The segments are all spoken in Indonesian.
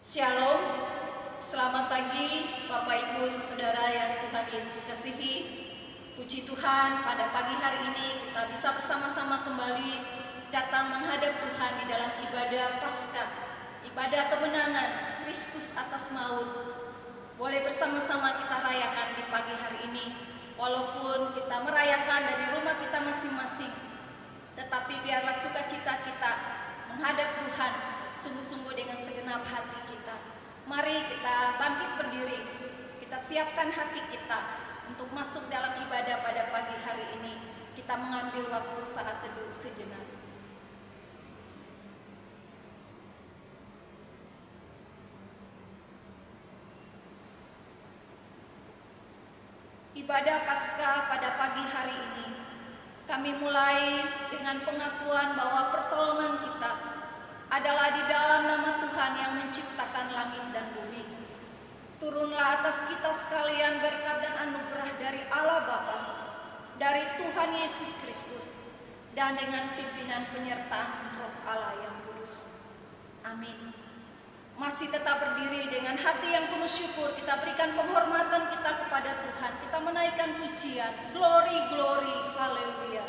Shalom, selamat pagi Bapak Ibu Saudara yang Tuhan Yesus kasihi. Puji Tuhan, pada pagi hari ini kita bisa bersama-sama kembali datang menghadap Tuhan di dalam ibadah Paskah, ibadah kemenangan Kristus atas maut. Boleh bersama-sama kita rayakan di pagi hari ini, walaupun kita merayakan dari rumah kita masing-masing, tetapi biarlah sukacita kita menghadap Tuhan sungguh-sungguh dengan segenap hati kita. Mari kita bangkit berdiri, kita siapkan hati kita untuk masuk dalam ibadah pada pagi hari ini. Kita mengambil waktu saat teduh sejenak. Ibadah Paskah pada pagi hari ini kami mulai dengan pengakuan bahwa pertolongan kita adalah di dalam nama Tuhan yang menciptakan langit dan bumi. Turunlah atas kita sekalian berkat dan anugerah dari Allah Bapa, dari Tuhan Yesus Kristus, dan dengan pimpinan penyertaan Roh Allah yang kudus. Amin. Masih tetap berdiri dengan hati yang penuh syukur, kita berikan penghormatan kita kepada Tuhan. Kita menaikkan pujian, glory, glory, haleluya.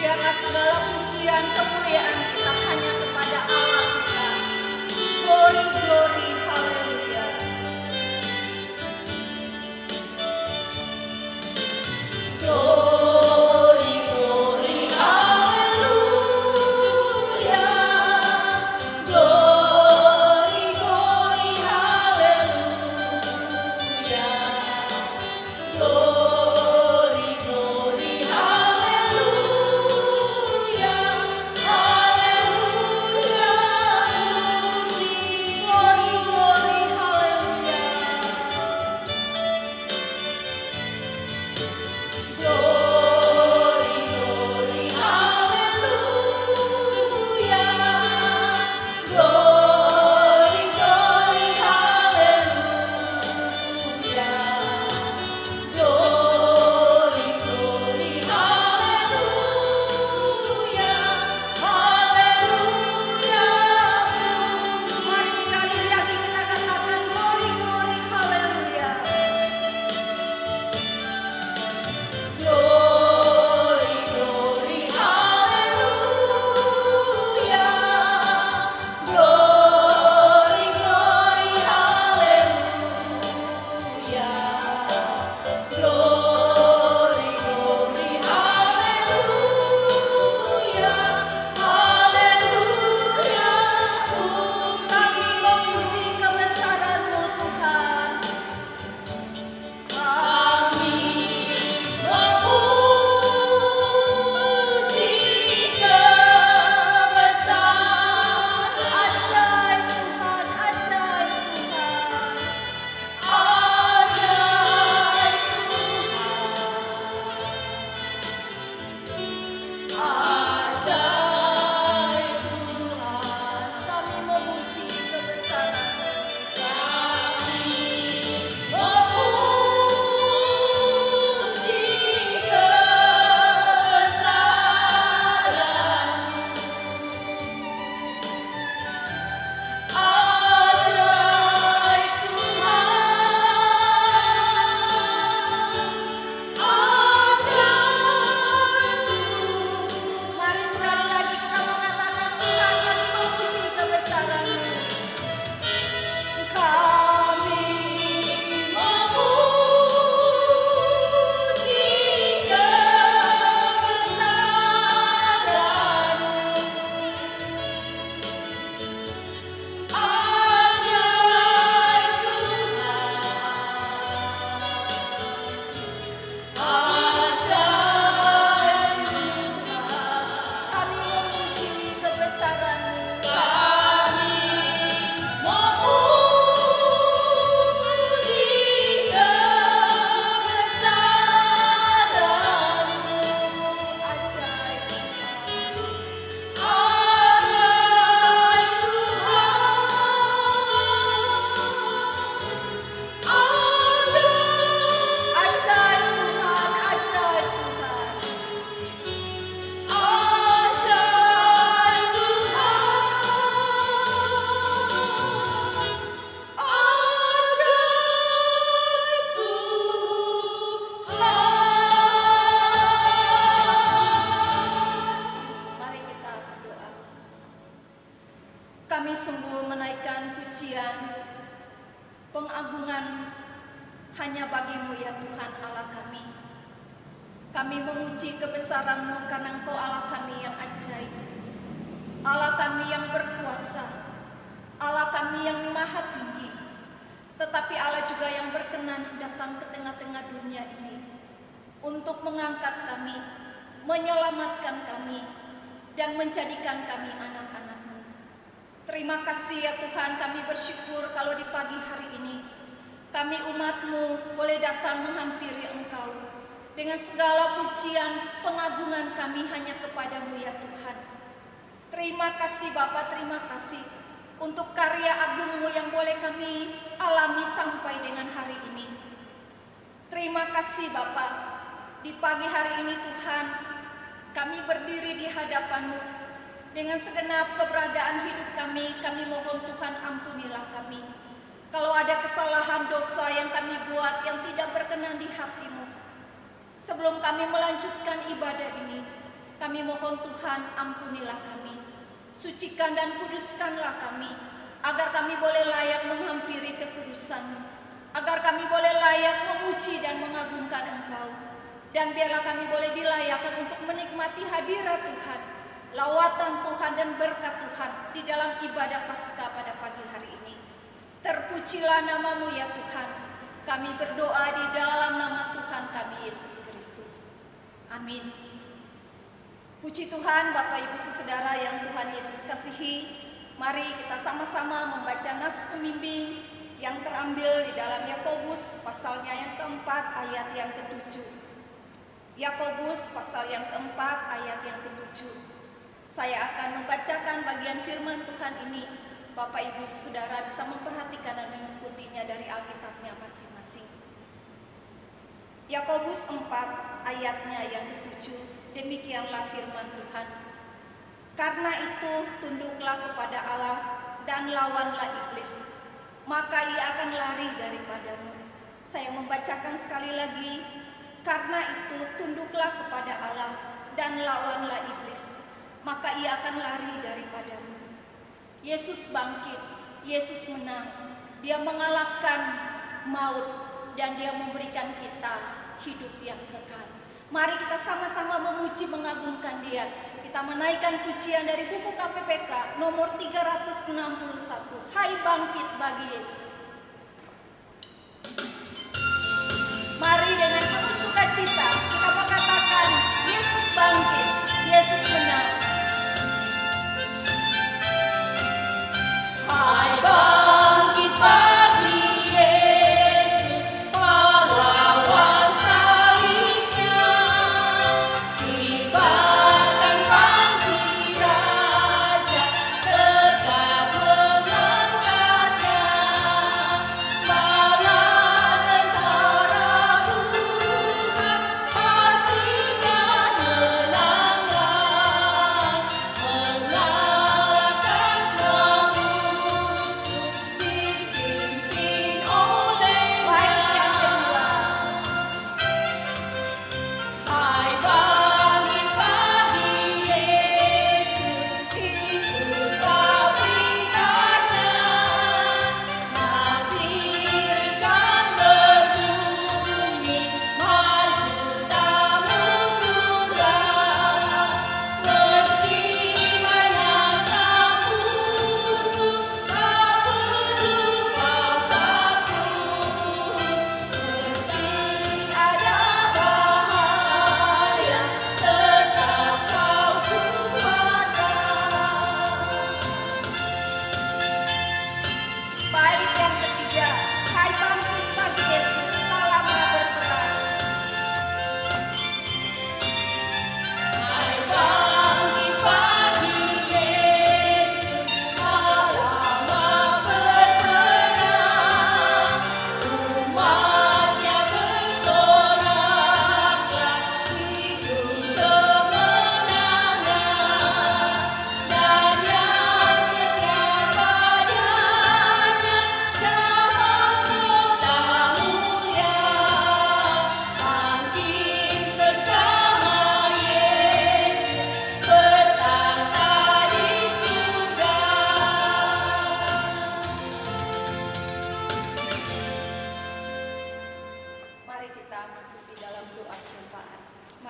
Biarlah segala pujian kemuliaan kita hanya kepada Allah kita. Glory, glory, haleluya. Glory, glory, haleluya. Glory, glory, haleluya. Glory, glory, haleluya. pengagungan hanya bagi-Mu ya Tuhan Allah kami. Kami memuji kebesaran-Mu karena Engkau Allah kami yang ajaib, Allah kami yang berkuasa, Allah kami yang maha tinggi, tetapi Allah juga yang berkenan datang ke tengah-tengah dunia ini untuk mengangkat kami, menyelamatkan kami, dan menjadikan kami anak-anak-Mu. Terima kasih ya Tuhan, kami bersyukur kalau di pagi hari ini kami umat-Mu boleh datang menghampiri Engkau dengan segala pujian, pengagungan kami hanya kepada-Mu ya Tuhan. Terima kasih Bapa, terima kasih untuk karya agung-Mu yang boleh kami alami sampai dengan hari ini. Terima kasih Bapa, di pagi hari ini Tuhan, kami berdiri di hadapan-Mu dengan segenap keberadaan hidup kami mohon Tuhan ampunilah kami. Kalau ada kesalahan dosa yang kami buat yang tidak berkenan di hati-Mu, sebelum kami melanjutkan ibadah ini, kami mohon Tuhan ampunilah kami. Sucikan dan kuduskanlah kami, agar kami boleh layak menghampiri kekudusan-Mu, agar kami boleh layak memuji dan mengagungkan Engkau. Dan biarlah kami boleh dilayakkan untuk menikmati hadirat Tuhan, lawatan Tuhan dan berkat Tuhan di dalam ibadah Paskah pada pagi hari ini. Terpujilah nama-Mu ya Tuhan. Kami berdoa di dalam nama Tuhan kami Yesus Kristus. Amin. Puji Tuhan, Bapak Ibu Saudara yang Tuhan Yesus kasihi. Mari kita sama-sama membaca nats pembimbing yang terambil di dalam Yakobus pasalnya yang keempat ayat yang ke-7. Yakobus pasal yang keempat ayat yang ke-7. Saya akan membacakan bagian firman Tuhan ini. Bapak Ibu Saudara bisa memperhatikan dan mengikutinya dari Alkitabnya masing-masing. Yakobus 4 ayatnya yang ke-7, demikianlah firman Tuhan. Karena itu tunduklah kepada Allah dan lawanlah iblis, maka ia akan lari daripadamu. Saya membacakan sekali lagi. Karena itu tunduklah kepada Allah dan lawanlah iblis, maka ia akan lari daripadamu. Yesus bangkit, Yesus menang, Dia mengalahkan maut dan Dia memberikan kita hidup yang kekal. Mari kita sama-sama memuji mengagungkan Dia. Kita menaikkan pujian dari buku KPPK nomor 361. Hai bangkit bagi Yesus. Mari dengan penuh sukacita kita mengatakan Yesus bangkit, Yesus menang. Hai bangkit bagi Yesus, pahlawan salibnya, kibarkan panji raja, tegak mengangkatnya.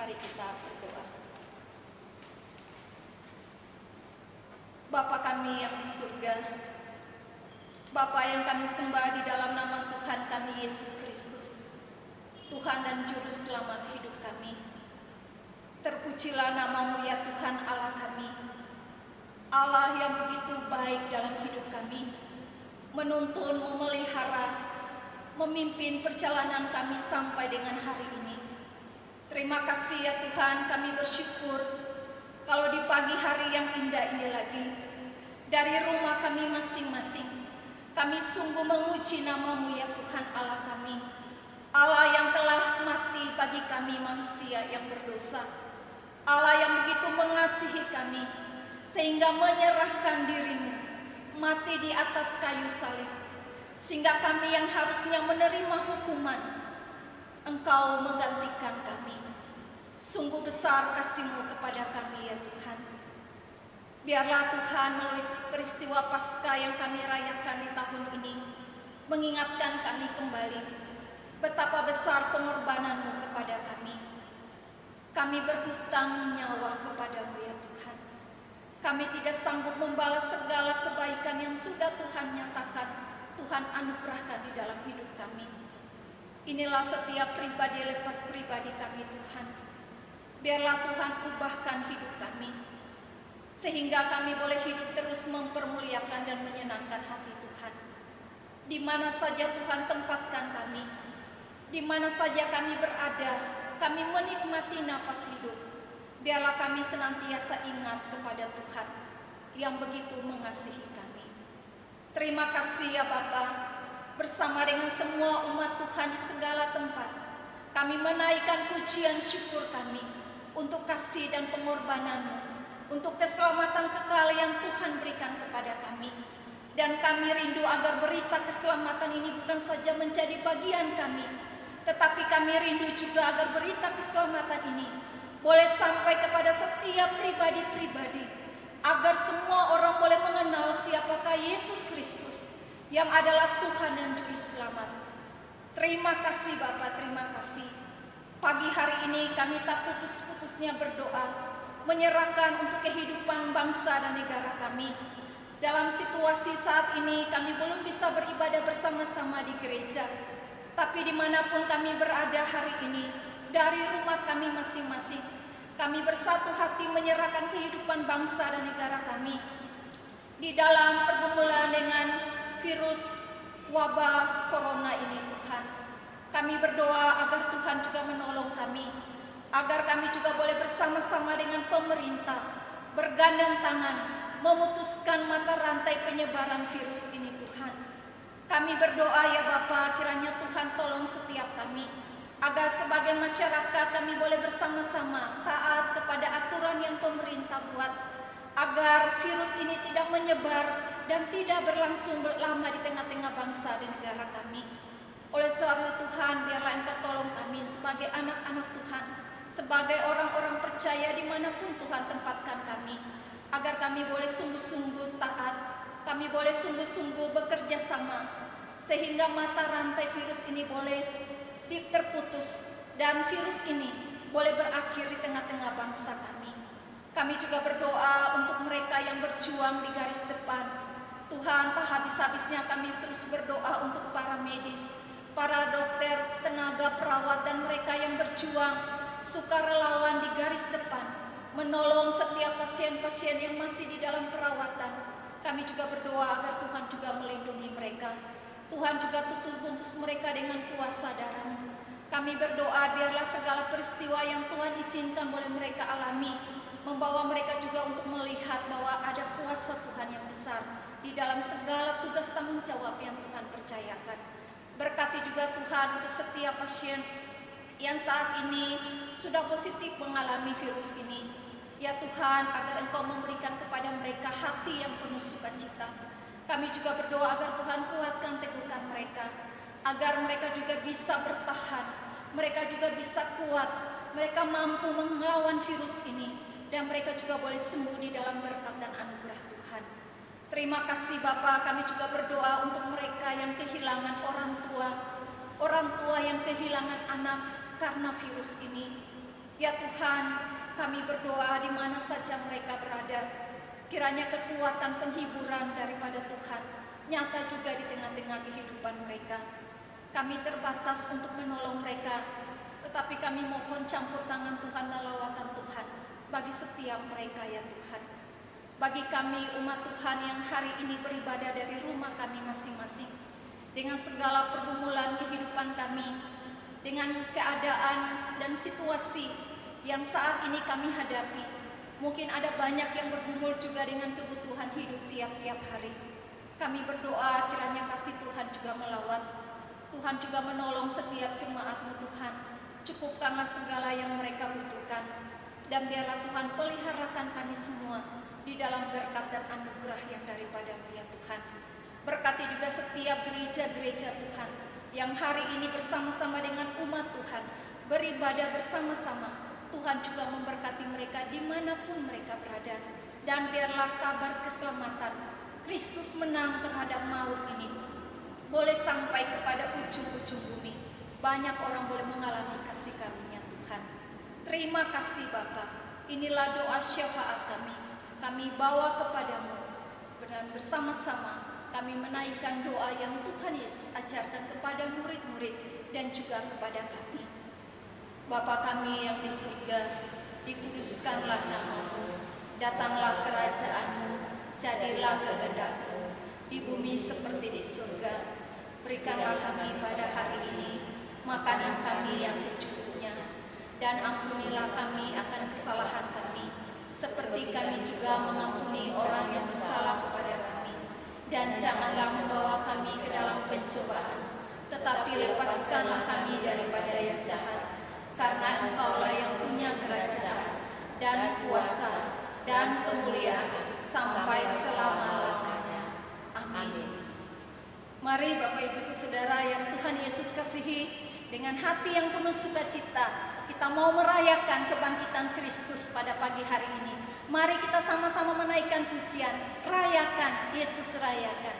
Mari kita berdoa. Bapa kami yang di surga, Bapa yang kami sembah di dalam nama Tuhan kami Yesus Kristus, Tuhan dan Juru Selamat hidup kami. Terpujilah nama-Mu ya Tuhan Allah kami, Allah yang begitu baik dalam hidup kami, menuntun, memelihara, memimpin perjalanan kami sampai dengan hari ini. Terima kasih ya Tuhan, kami bersyukur kalau di pagi hari yang indah ini lagi, dari rumah kami masing-masing, kami sungguh menguji nama-Mu ya Tuhan Allah kami, Allah yang telah mati bagi kami manusia yang berdosa, Allah yang begitu mengasihi kami, sehingga menyerahkan diri-Mu, mati di atas kayu salib, sehingga kami yang harusnya menerima hukuman, Engkau menggantikan kami. Sungguh besar kasih-Mu kepada kami ya Tuhan. Biarlah Tuhan melalui peristiwa Paskah yang kami rayakan di tahun ini, mengingatkan kami kembali betapa besar pengorbanan-Mu kepada kami. Kami berhutang nyawa kepada-Mu ya Tuhan. Kami tidak sanggup membalas segala kebaikan yang sudah Tuhan nyatakan, Tuhan anugerahkan di dalam hidup kami. Inilah setiap pribadi lepas pribadi kami Tuhan. Biarlah Tuhan ubahkan hidup kami, sehingga kami boleh hidup terus mempermuliakan dan menyenangkan hati Tuhan. Di mana saja Tuhan tempatkan kami, di mana saja kami berada, kami menikmati nafas hidup. Biarlah kami senantiasa ingat kepada Tuhan yang begitu mengasihi kami. Terima kasih ya Bapa, bersama dengan semua umat Tuhan di segala tempat, kami menaikkan pujian syukur kami untuk kasih dan pengorbanan-Mu, untuk keselamatan kekal yang Tuhan berikan kepada kami. Dan kami rindu agar berita keselamatan ini bukan saja menjadi bagian kami, tetapi kami rindu juga agar berita keselamatan ini boleh sampai kepada setiap pribadi-pribadi, agar semua orang boleh mengenal siapakah Yesus Kristus yang adalah Tuhan dan Juru Selamat. Terima kasih Bapa, terima kasih. Pagi hari ini kami tak putus-putusnya berdoa, menyerahkan untuk kehidupan bangsa dan negara kami. Dalam situasi saat ini kami belum bisa beribadah bersama-sama di gereja, tapi dimanapun kami berada hari ini, dari rumah kami masing-masing, kami bersatu hati menyerahkan kehidupan bangsa dan negara kami di dalam pergumulan dengan virus wabah corona ini Tuhan. Kami berdoa agar Tuhan juga menolong kami, agar kami juga boleh bersama-sama dengan pemerintah bergandeng tangan memutuskan mata rantai penyebaran virus ini Tuhan. Kami berdoa ya Bapa, kiranya Tuhan tolong setiap kami, agar sebagai masyarakat kami boleh bersama-sama taat kepada aturan yang pemerintah buat, agar virus ini tidak menyebar dan tidak berlangsung lama di tengah-tengah bangsa dan negara kami. Oleh sebab itu Tuhan, biarlah Engkau tolong kami sebagai anak-anak Tuhan, sebagai orang-orang percaya dimanapun Tuhan tempatkan kami, agar kami boleh sungguh-sungguh taat, kami boleh sungguh-sungguh bekerja sama, sehingga mata rantai virus ini boleh terputus dan virus ini boleh berakhir di tengah-tengah bangsa kami. Kami juga berdoa untuk mereka yang berjuang di garis depan. Tuhan, tak habis-habisnya kami terus berdoa untuk para medis, para dokter, tenaga perawat, dan mereka yang berjuang sukarelawan di garis depan, menolong setiap pasien-pasien yang masih di dalam perawatan. Kami juga berdoa agar Tuhan juga melindungi mereka. Tuhan juga tutup bungkus mereka dengan kuasa darah-Mu. Kami berdoa biarlah segala peristiwa yang Tuhan izinkan boleh mereka alami, membawa mereka juga untuk melihat bahwa ada kuasa Tuhan yang besar di dalam segala tugas tanggung jawab yang Tuhan percayakan. Berkati juga Tuhan untuk setiap pasien yang saat ini sudah positif mengalami virus ini. Ya Tuhan, agar Engkau memberikan kepada mereka hati yang penuh sukacita. Kami juga berdoa agar Tuhan kuatkan teguhkan mereka, agar mereka juga bisa bertahan, mereka juga bisa kuat, mereka mampu melawan virus ini, dan mereka juga boleh sembuh di dalam berkat dan anugerah Tuhan. Terima kasih Bapa, kami juga berdoa untuk mereka yang kehilangan orang tua yang kehilangan anak karena virus ini. Ya Tuhan, kami berdoa di mana saja mereka berada. Kiranya kekuatan penghiburan daripada Tuhan nyata juga di tengah-tengah kehidupan mereka. Kami terbatas untuk menolong mereka, tetapi kami mohon campur tangan Tuhan dan lawatan Tuhan bagi setiap mereka ya Tuhan. Bagi kami umat Tuhan yang hari ini beribadah dari rumah kami masing-masing, dengan segala pergumulan kehidupan kami, dengan keadaan dan situasi yang saat ini kami hadapi. Mungkin ada banyak yang bergumul juga dengan kebutuhan hidup tiap-tiap hari. Kami berdoa kiranya kasih Tuhan juga melawat. Tuhan juga menolong setiap jemaat-Mu Tuhan. Cukupkanlah segala yang mereka butuhkan. Dan biarlah Tuhan peliharakan kami semua di dalam berkat dan anugerah yang daripada-Mu ya Tuhan. Berkati juga setiap gereja-gereja Tuhan yang hari ini bersama-sama dengan umat Tuhan beribadah bersama-sama. Tuhan juga memberkati mereka dimanapun mereka berada. Dan biarlah kabar keselamatan Kristus menang terhadap maut ini boleh sampai kepada ujung-ujung bumi. Banyak orang boleh mengalami kasih karunia Tuhan. Terima kasih Bapa. Inilah doa syafaat kami. Kami bawa kepadamu. Dan bersama-sama kami menaikkan doa yang Tuhan Yesus ajarkan kepada murid-murid dan juga kepada kami. Bapa kami yang di surga, dikuduskanlah nama-Mu, datanglah kerajaan-Mu, jadilah kehendak-Mu, di bumi seperti di surga. Berikanlah kami pada hari ini makanan kami yang secukupnya, dan ampunilah kami akan kesalahan kami, seperti kami juga mengampuni orang yang bersalah kepada kami. Dan janganlah membawa kami ke dalam pencobaan, tetapi lepaskanlah kami daripada yang jahat. Karena Engkaulah yang punya kerajaan dan kuasa dan kemuliaan sampai selama-lamanya. Amin. Mari Bapak Ibu Saudara yang Tuhan Yesus kasihi, dengan hati yang penuh sukacita kita mau merayakan kebangkitan Kristus pada pagi hari ini. Mari kita sama-sama menaikkan pujian, rayakan Yesus rayakan.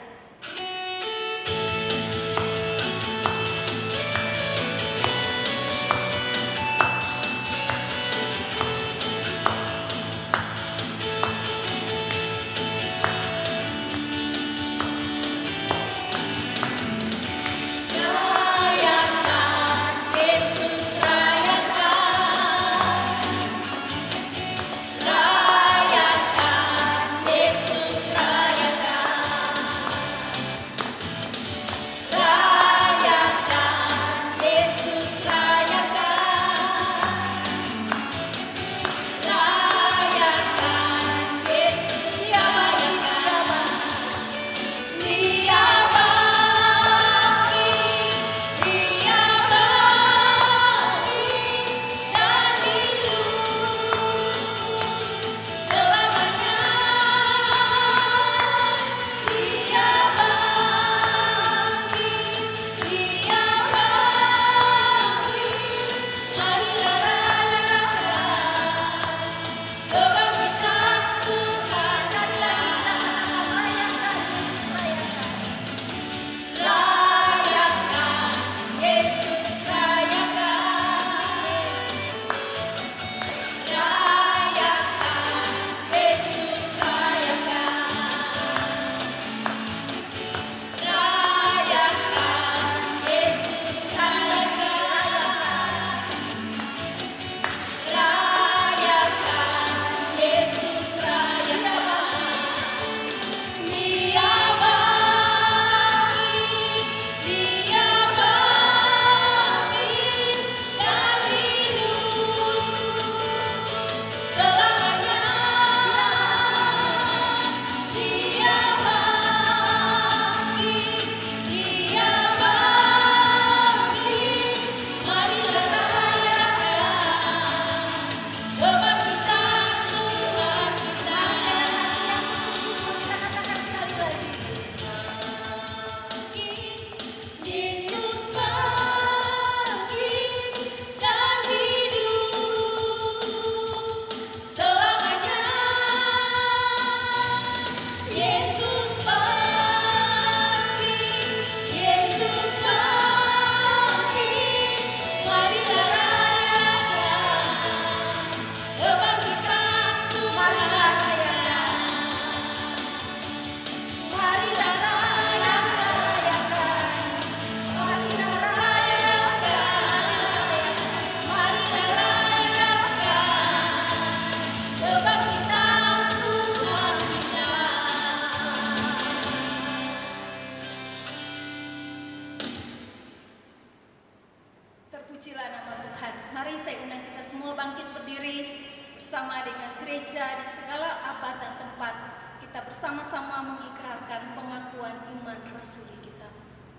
Pujilah nama Tuhan. Mari saya undang kita semua bangkit berdiri bersama dengan gereja di segala abad dan tempat. Kita bersama-sama mengikrarkan pengakuan iman rasuli kita.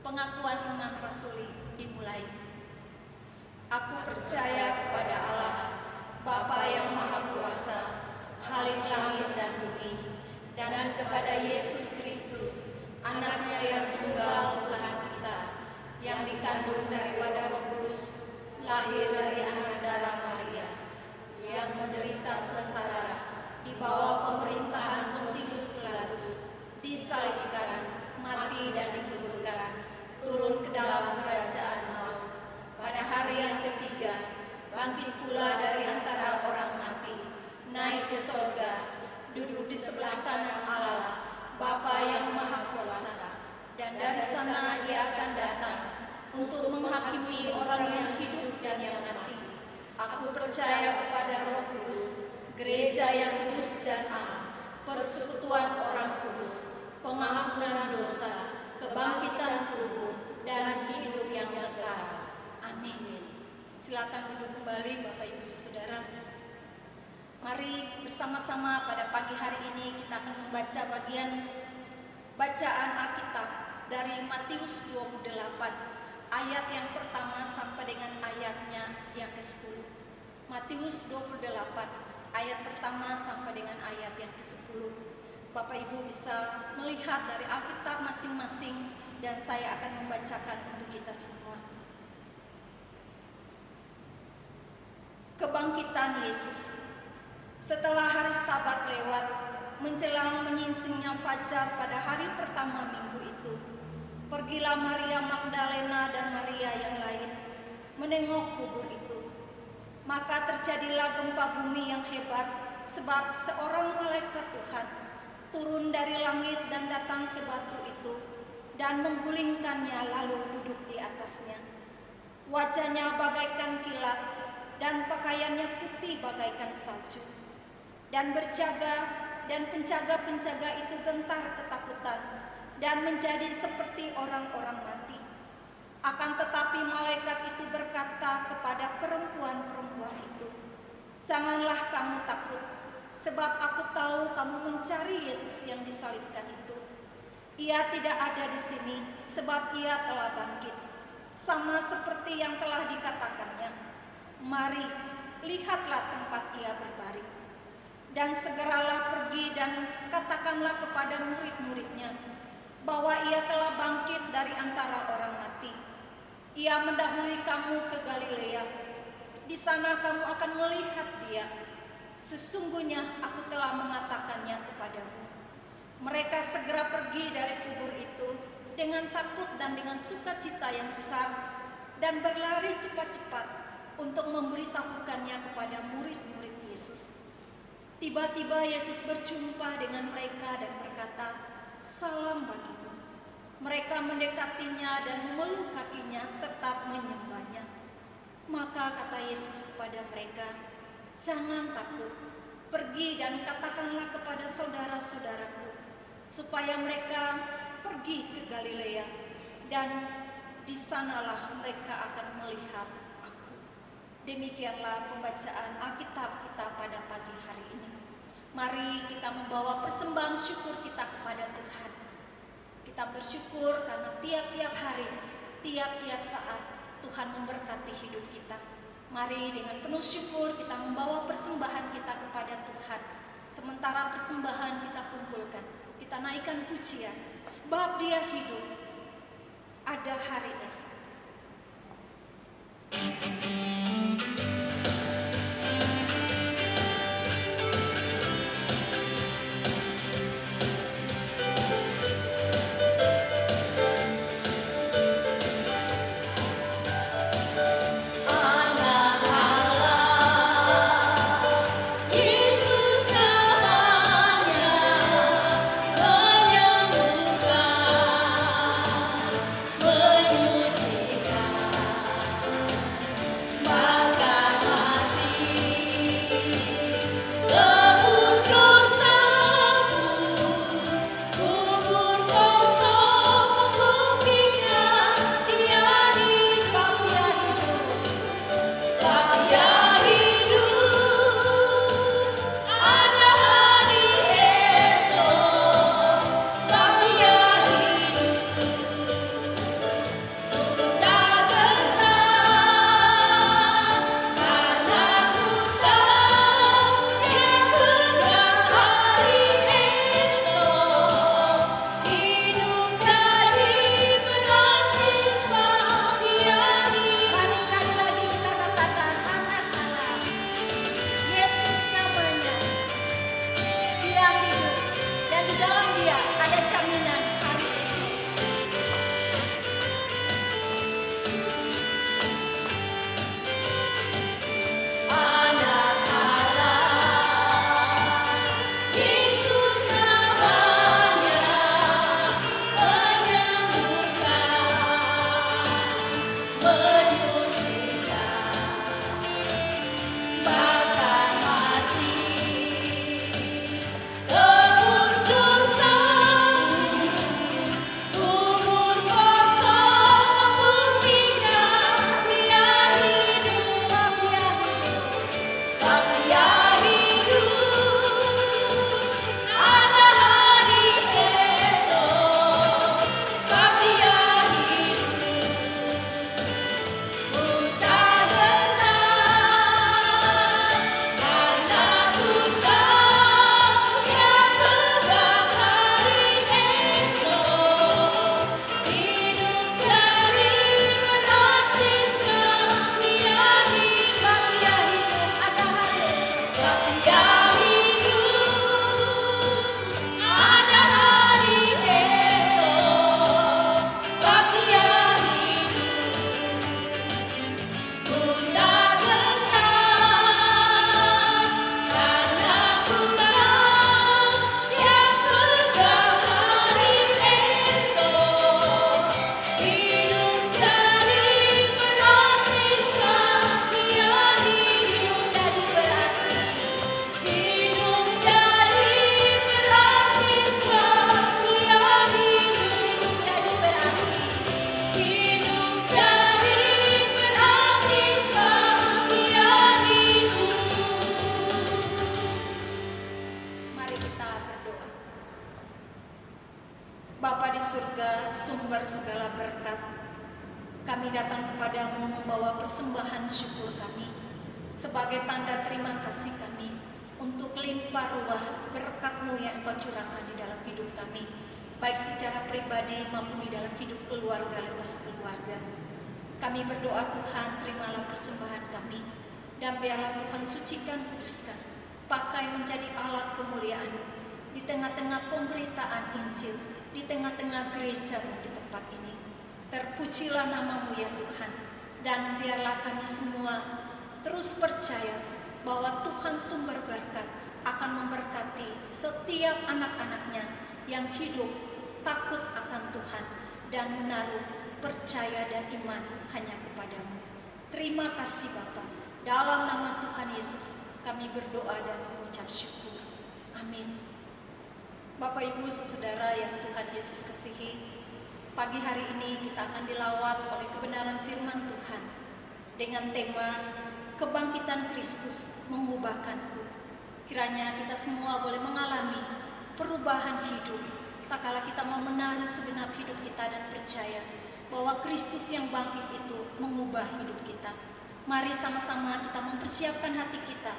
Pengakuan iman rasuli dimulai. Aku percaya kepada Allah, Bapa yang Maha Kuasa, Khalik langit dan bumi, dan kepada Yesus Kristus, Anaknya yang tunggal Tuhan kita, yang dikandung daripada Roh Kudus, lahir dari anak darah Maria, yang menderita sengsara di bawah pemerintahan Pontius Pilatus, disalibkan, mati dan dikuburkan, turun ke dalam kerajaan maut. Pada hari yang ketiga, bangkit pula dari antara orang mati, naik ke sorga, duduk di sebelah kanan Allah, Bapa yang Maha Kuasa, dan dari sana Ia akan datang untuk menghakimi orang yang hidup dan yang mati. Aku percaya kepada Roh Kudus, gereja yang kudus dan am, persekutuan orang kudus, pengampunan dosa, kebangkitan tubuh, dan hidup yang kekal. Amin. Silakan duduk kembali Bapak Ibu Saudara. Mari bersama-sama pada pagi hari ini kita akan membaca bagian bacaan Alkitab dari Matius 28. Ayat yang pertama sampai dengan ayatnya yang ke-10. Matius 28, ayat pertama sampai dengan ayat yang ke-10. Bapak Ibu bisa melihat dari Alkitab masing-masing dan saya akan membacakan untuk kita semua. Kebangkitan Yesus. Setelah hari Sabat lewat, menjelang menyingsingnya fajar pada hari pertama minggu itu, pergilah Maria Magdalena dan Maria yang lain menengok kubur itu. Maka terjadilah gempa bumi yang hebat, sebab seorang malaikat Tuhan turun dari langit dan datang ke batu itu dan menggulingkannya lalu duduk di atasnya. Wajahnya bagaikan kilat dan pakaiannya putih bagaikan salju. Dan penjaga-penjaga itu gentar ketakutan dan menjadi seperti orang-orang mati. Akan tetapi malaikat itu berkata kepada perempuan-perempuan itu, "Janganlah kamu takut, sebab aku tahu kamu mencari Yesus yang disalibkan itu. Ia tidak ada di sini, sebab ia telah bangkit, sama seperti yang telah dikatakannya. Mari, lihatlah tempat ia berbaring. Dan segeralah pergi dan katakanlah kepada murid-muridnya bahwa ia telah bangkit dari antara orang mati. Ia mendahului kamu ke Galilea. Di sana kamu akan melihat dia. Sesungguhnya aku telah mengatakannya kepadamu." Mereka segera pergi dari kubur itu dengan takut dan dengan sukacita yang besar dan berlari cepat-cepat untuk memberitahukannya kepada murid-murid Yesus. Tiba-tiba Yesus berjumpa dengan mereka dan berkata, "Salam bagimu." Mereka mendekatinya dan memeluk kakinya serta menyembahnya. Maka kata Yesus kepada mereka, "Jangan takut, pergi dan katakanlah kepada saudara-saudaraku, supaya mereka pergi ke Galilea, dan di sanalah mereka akan melihat aku." Demikianlah pembacaan Alkitab kita pada pagi hari ini. Mari kita membawa persembahan syukur kita kepada Tuhan. Kita bersyukur karena tiap-tiap hari, tiap-tiap saat Tuhan memberkati hidup kita. Mari dengan penuh syukur kita membawa persembahan kita kepada Tuhan. Sementara persembahan kita kumpulkan, kita naikkan pujian, sebab Dia hidup. Ada hari esok. Menyembuhkan, menyucikan. kepadamu membawa persembahan syukur kami sebagai tanda terima kasih kami untuk limpah ruah berkat-Mu yang Engkau curahkan di dalam hidup kami, baik secara pribadi maupun di dalam hidup keluarga lepas keluarga. Kami berdoa Tuhan, terimalah persembahan kami, dan biarlah Tuhan sucikan, kuduskan, pakai menjadi alat kemuliaan-Mu di tengah-tengah pemberitaan Injil, di tengah-tengah gereja-Mu di tempat ini. Terpujilah nama-Mu ya Tuhan, dan biarlah kami semua terus percaya bahwa Tuhan sumber berkat akan memberkati setiap anak-anak-Nya yang hidup takut akan Tuhan dan menaruh percaya dan iman hanya kepadamu. Terima kasih Bapa. Dalam nama Tuhan Yesus kami berdoa dan mengucap syukur. Amin. Bapak Ibu saudara yang Tuhan Yesus kasihi, pagi hari ini kita akan dilawat oleh kebenaran firman Tuhan dengan tema kebangkitan Kristus mengubahkanku. Kiranya kita semua boleh mengalami perubahan hidup tak kala kita mau menaruh segenap hidup kita dan percaya bahwa Kristus yang bangkit itu mengubah hidup kita. Mari sama-sama kita mempersiapkan hati kita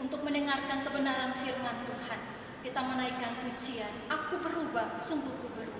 untuk mendengarkan kebenaran firman Tuhan. Kita menaikkan pujian, aku berubah, sungguh ku berubah.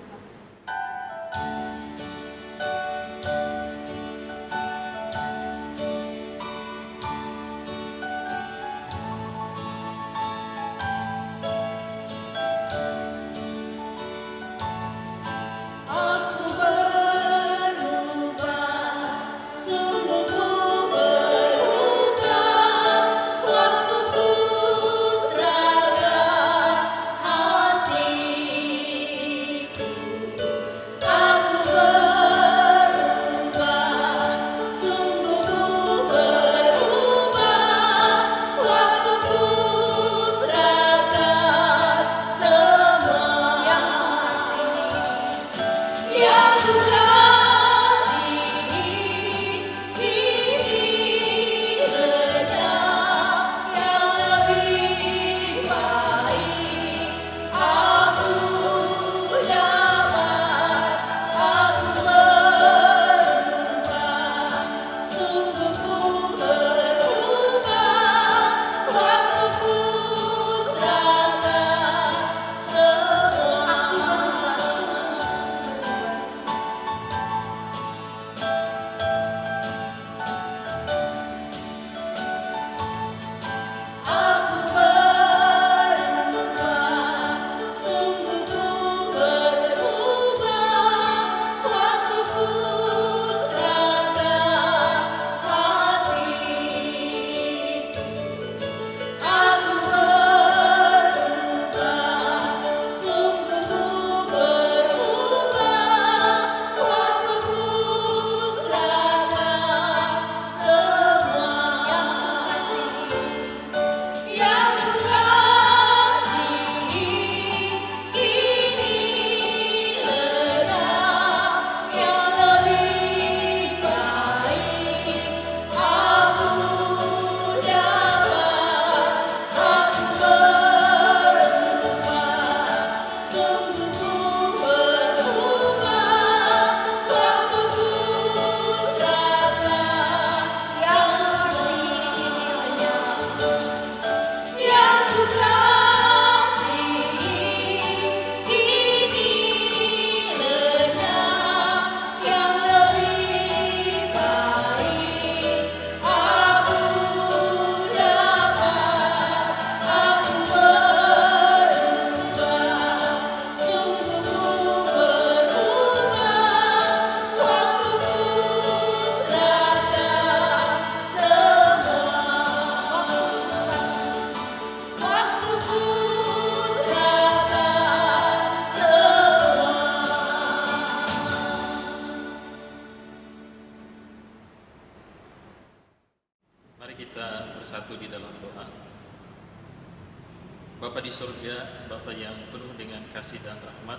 Bapa di surga, Bapa yang penuh dengan kasih dan rahmat,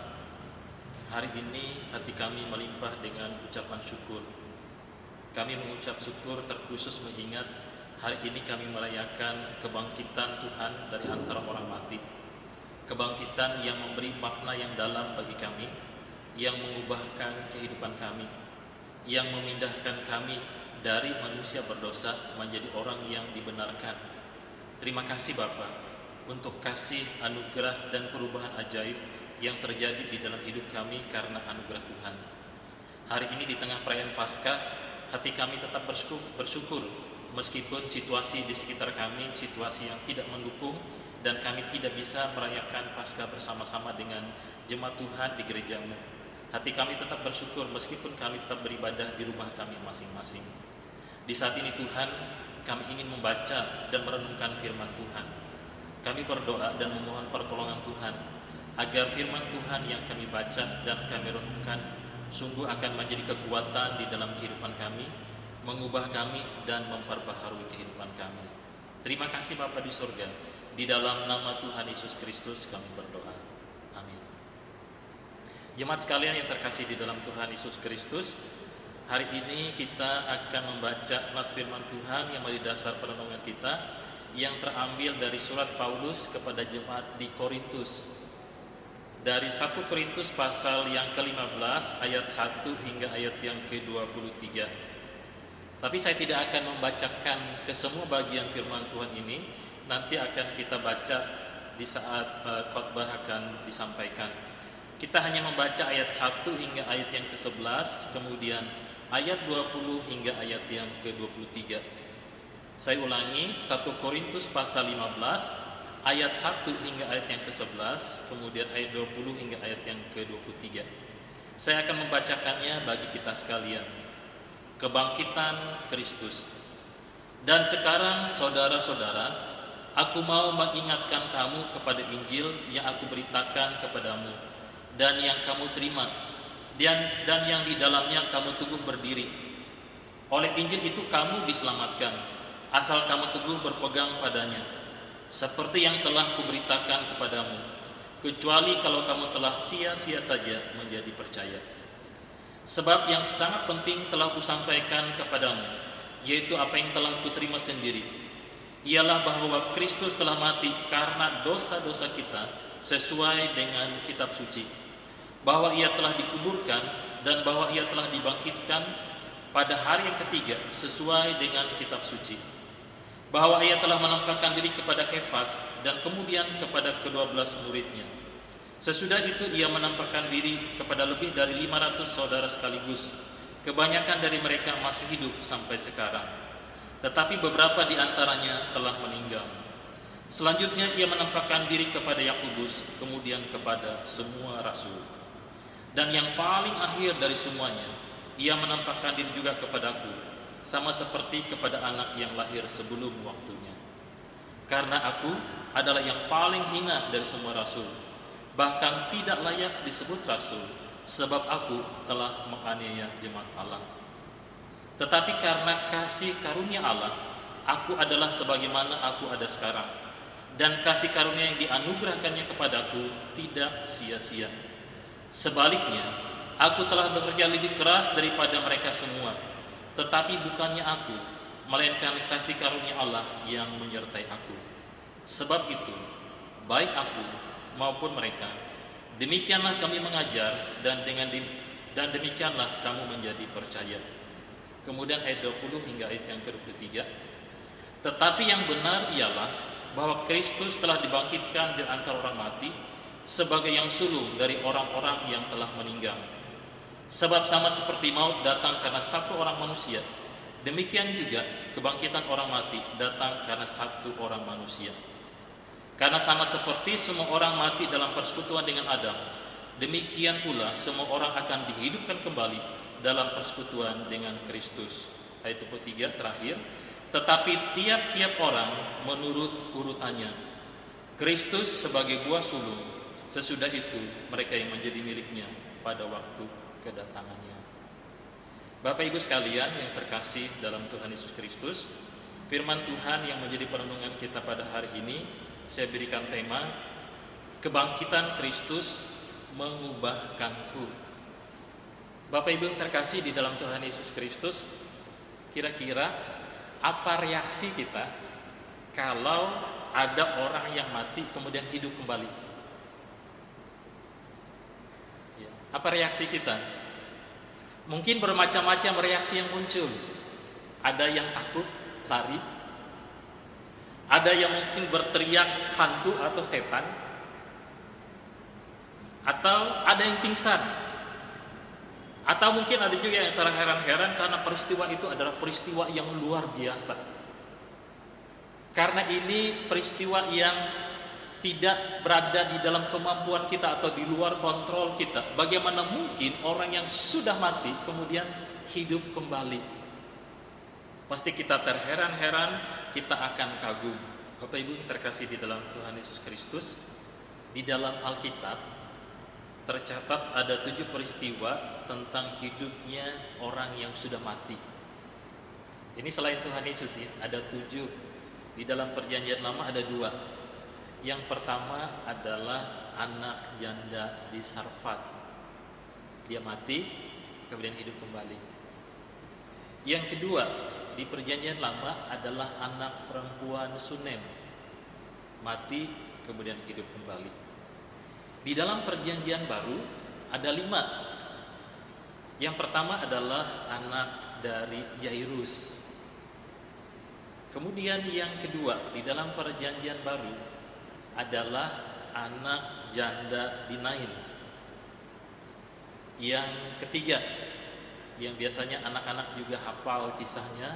hari ini hati kami melimpah dengan ucapan syukur. Kami mengucap syukur terkhusus mengingat hari ini kami merayakan kebangkitan Tuhan dari antara orang mati. Kebangkitan yang memberi makna yang dalam bagi kami, yang mengubahkan kehidupan kami, yang memindahkan kami dari manusia berdosa menjadi orang yang dibenarkan. Terima kasih Bapa untuk kasih, anugerah, dan perubahan ajaib yang terjadi di dalam hidup kami karena anugerah Tuhan. Hari ini di tengah perayaan Paskah, hati kami tetap bersyukur meskipun situasi di sekitar kami situasi yang tidak mendukung dan kami tidak bisa merayakan Paskah bersama-sama dengan jemaat Tuhan di gerejamu. Hati kami tetap bersyukur meskipun kami tetap beribadah di rumah kami masing-masing. Di saat ini Tuhan, kami ingin membaca dan merenungkan firman Tuhan. Kami berdoa dan memohon pertolongan Tuhan agar firman Tuhan yang kami baca dan kami renungkan sungguh akan menjadi kekuatan di dalam kehidupan kami, mengubah kami dan memperbaharui kehidupan kami. Terima kasih Bapa di surga. Di dalam nama Tuhan Yesus Kristus kami berdoa. Amin. Jemaat sekalian yang terkasih di dalam Tuhan Yesus Kristus, hari ini kita akan membaca nas firman Tuhan yang menjadi dasar perenungan kita, yang terambil dari surat Paulus kepada jemaat di Korintus. Dari 1 Korintus pasal yang ke-15 ayat 1 hingga ayat yang ke-23. Tapi saya tidak akan membacakan ke semua bagian firman Tuhan ini, nanti akan kita baca di saat khotbah akan disampaikan. Kita hanya membaca ayat 1 hingga ayat yang ke-11, kemudian ayat 20 hingga ayat yang ke-23. Saya ulangi, 1 Korintus pasal 15 ayat 1 hingga ayat yang ke-11, kemudian ayat 20 hingga ayat yang ke-23. Saya akan membacakannya bagi kita sekalian. Kebangkitan Kristus. Dan sekarang saudara-saudara, aku mau mengingatkan kamu kepada Injil yang aku beritakan kepadamu dan yang kamu terima dan yang di dalamnya kamu teguh berdiri. Oleh Injil itu kamu diselamatkan, asal kamu teguh berpegang padanya, seperti yang telah kuberitakan kepadamu, kecuali kalau kamu telah sia-sia saja menjadi percaya. Sebab yang sangat penting telah kusampaikan kepadamu, yaitu apa yang telah kuterima sendiri, ialah bahwa Kristus telah mati karena dosa-dosa kita sesuai dengan kitab suci, bahwa ia telah dikuburkan dan bahwa ia telah dibangkitkan pada hari yang ketiga sesuai dengan kitab suci, bahwa ia telah menampakkan diri kepada Kefas dan kemudian kepada ke-12 muridnya. Sesudah itu ia menampakkan diri kepada lebih dari 500 saudara sekaligus. Kebanyakan dari mereka masih hidup sampai sekarang, tetapi beberapa di antaranya telah meninggal. Selanjutnya ia menampakkan diri kepada Yakobus, kemudian kepada semua rasul. Dan yang paling akhir dari semuanya, ia menampakkan diri juga kepadaku, sama seperti kepada anak yang lahir sebelum waktunya. Karena aku adalah yang paling hina dari semua rasul, bahkan tidak layak disebut rasul, sebab aku telah menganiaya jemaat Allah. Tetapi karena kasih karunia Allah, aku adalah sebagaimana aku ada sekarang, dan kasih karunia yang dianugerahkannya kepadaku tidak sia-sia. Sebaliknya, aku telah bekerja lebih keras daripada mereka semua, tetapi bukannya aku, melainkan kasih karunia Allah yang menyertai aku. Sebab itu, baik aku maupun mereka, demikianlah kami mengajar, dan demikianlah kamu menjadi percaya. Kemudian ayat 20 hingga ayat yang ke-23. Tetapi yang benar ialah bahwa Kristus telah dibangkitkan di antara orang mati sebagai yang sulung dari orang-orang yang telah meninggal. Sebab sama seperti maut datang karena satu orang manusia, demikian juga kebangkitan orang mati datang karena satu orang manusia. Karena sama seperti semua orang mati dalam persekutuan dengan Adam, demikian pula semua orang akan dihidupkan kembali dalam persekutuan dengan Kristus. Ayat 23 terakhir. Tetapi tiap-tiap orang menurut urutannya. Kristus sebagai buah sulung, sesudah itu mereka yang menjadi miliknya pada waktu kedatangannya. Bapak Ibu sekalian yang terkasih dalam Tuhan Yesus Kristus, firman Tuhan yang menjadi perenungan kita pada hari ini, saya berikan tema kebangkitan Kristus mengubahkanku. Bapak Ibu yang terkasih di dalam Tuhan Yesus Kristus, kira-kira apa reaksi kita kalau ada orang yang mati kemudian hidup kembali? Apa reaksi kita? Mungkin bermacam-macam reaksi yang muncul. Ada yang takut, lari. Ada yang mungkin berteriak hantu atau setan. Atau ada yang pingsan. Atau mungkin ada juga yang terheran-heran karena peristiwa itu adalah peristiwa yang luar biasa. Karena ini peristiwa yang tidak berada di dalam kemampuan kita atau di luar kontrol kita. Bagaimana mungkin orang yang sudah mati kemudian hidup kembali? Pasti kita terheran-heran, kita akan kagum. Bapak Ibu yang terkasih di dalam Tuhan Yesus Kristus, di dalam Alkitab tercatat ada 7 peristiwa tentang hidupnya orang yang sudah mati. Ini selain Tuhan Yesus ya, ada 7. Di dalam Perjanjian Lama ada 2. Yang pertama adalah anak janda di Sarfat. Dia mati, kemudian hidup kembali. Yang kedua, di Perjanjian Lama adalah anak perempuan Sunem. Mati, kemudian hidup kembali. Di dalam Perjanjian Baru ada 5. Yang pertama adalah anak dari Yairus. Kemudian yang kedua di dalam Perjanjian Baru adalah anak janda di Nain. Yang ketiga, yang biasanya anak-anak juga hafal kisahnya,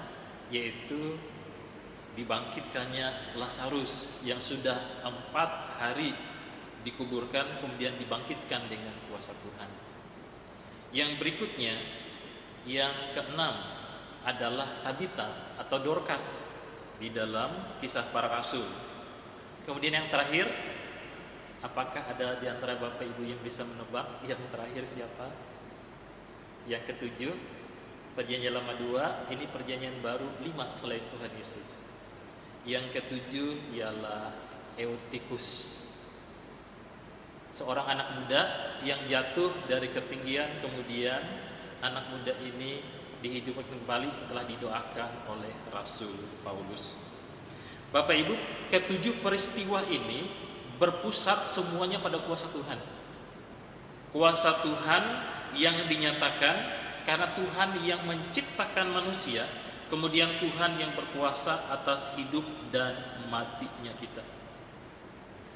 yaitu dibangkitkannya Lazarus yang sudah 4 hari dikuburkan kemudian dibangkitkan dengan kuasa Tuhan. Yang berikutnya, yang keenam adalah Tabita atau Dorcas di dalam Kisah Para Rasul. Kemudian yang terakhir, apakah ada di antara Bapak Ibu yang bisa menebak yang terakhir siapa? Yang ketujuh, Perjanjian Lama 2, ini Perjanjian Baru 5 selain Tuhan Yesus. Yang ketujuh ialah Eutikus, seorang anak muda yang jatuh dari ketinggian, kemudian anak muda ini dihidupkan kembali setelah didoakan oleh Rasul Paulus. Bapak Ibu, ke-7 peristiwa ini berpusat semuanya pada kuasa Tuhan. Kuasa Tuhan yang dinyatakan karena Tuhan yang menciptakan manusia, kemudian Tuhan yang berkuasa atas hidup dan matinya kita.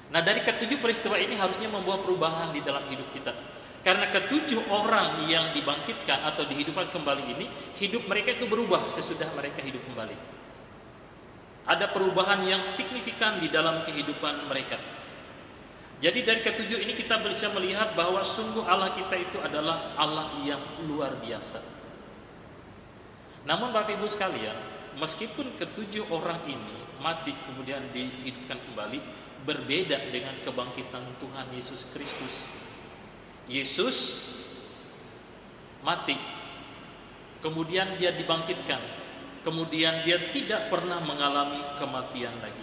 Nah, dari ke-7 peristiwa ini harusnya membawa perubahan di dalam hidup kita. Karena ke-7 orang yang dibangkitkan atau dihidupkan kembali ini, hidup mereka itu berubah sesudah mereka hidup kembali. Ada perubahan yang signifikan di dalam kehidupan mereka. Jadi dari ke-7 ini kita bisa melihat bahwa sungguh Allah kita itu adalah Allah yang luar biasa. Namun Bapak Ibu sekalian, meskipun ke-7 orang ini mati kemudian dihidupkan kembali, berbeda dengan kebangkitan Tuhan Yesus Kristus. Yesus mati, kemudian dia dibangkitkan, kemudian dia tidak pernah mengalami kematian lagi.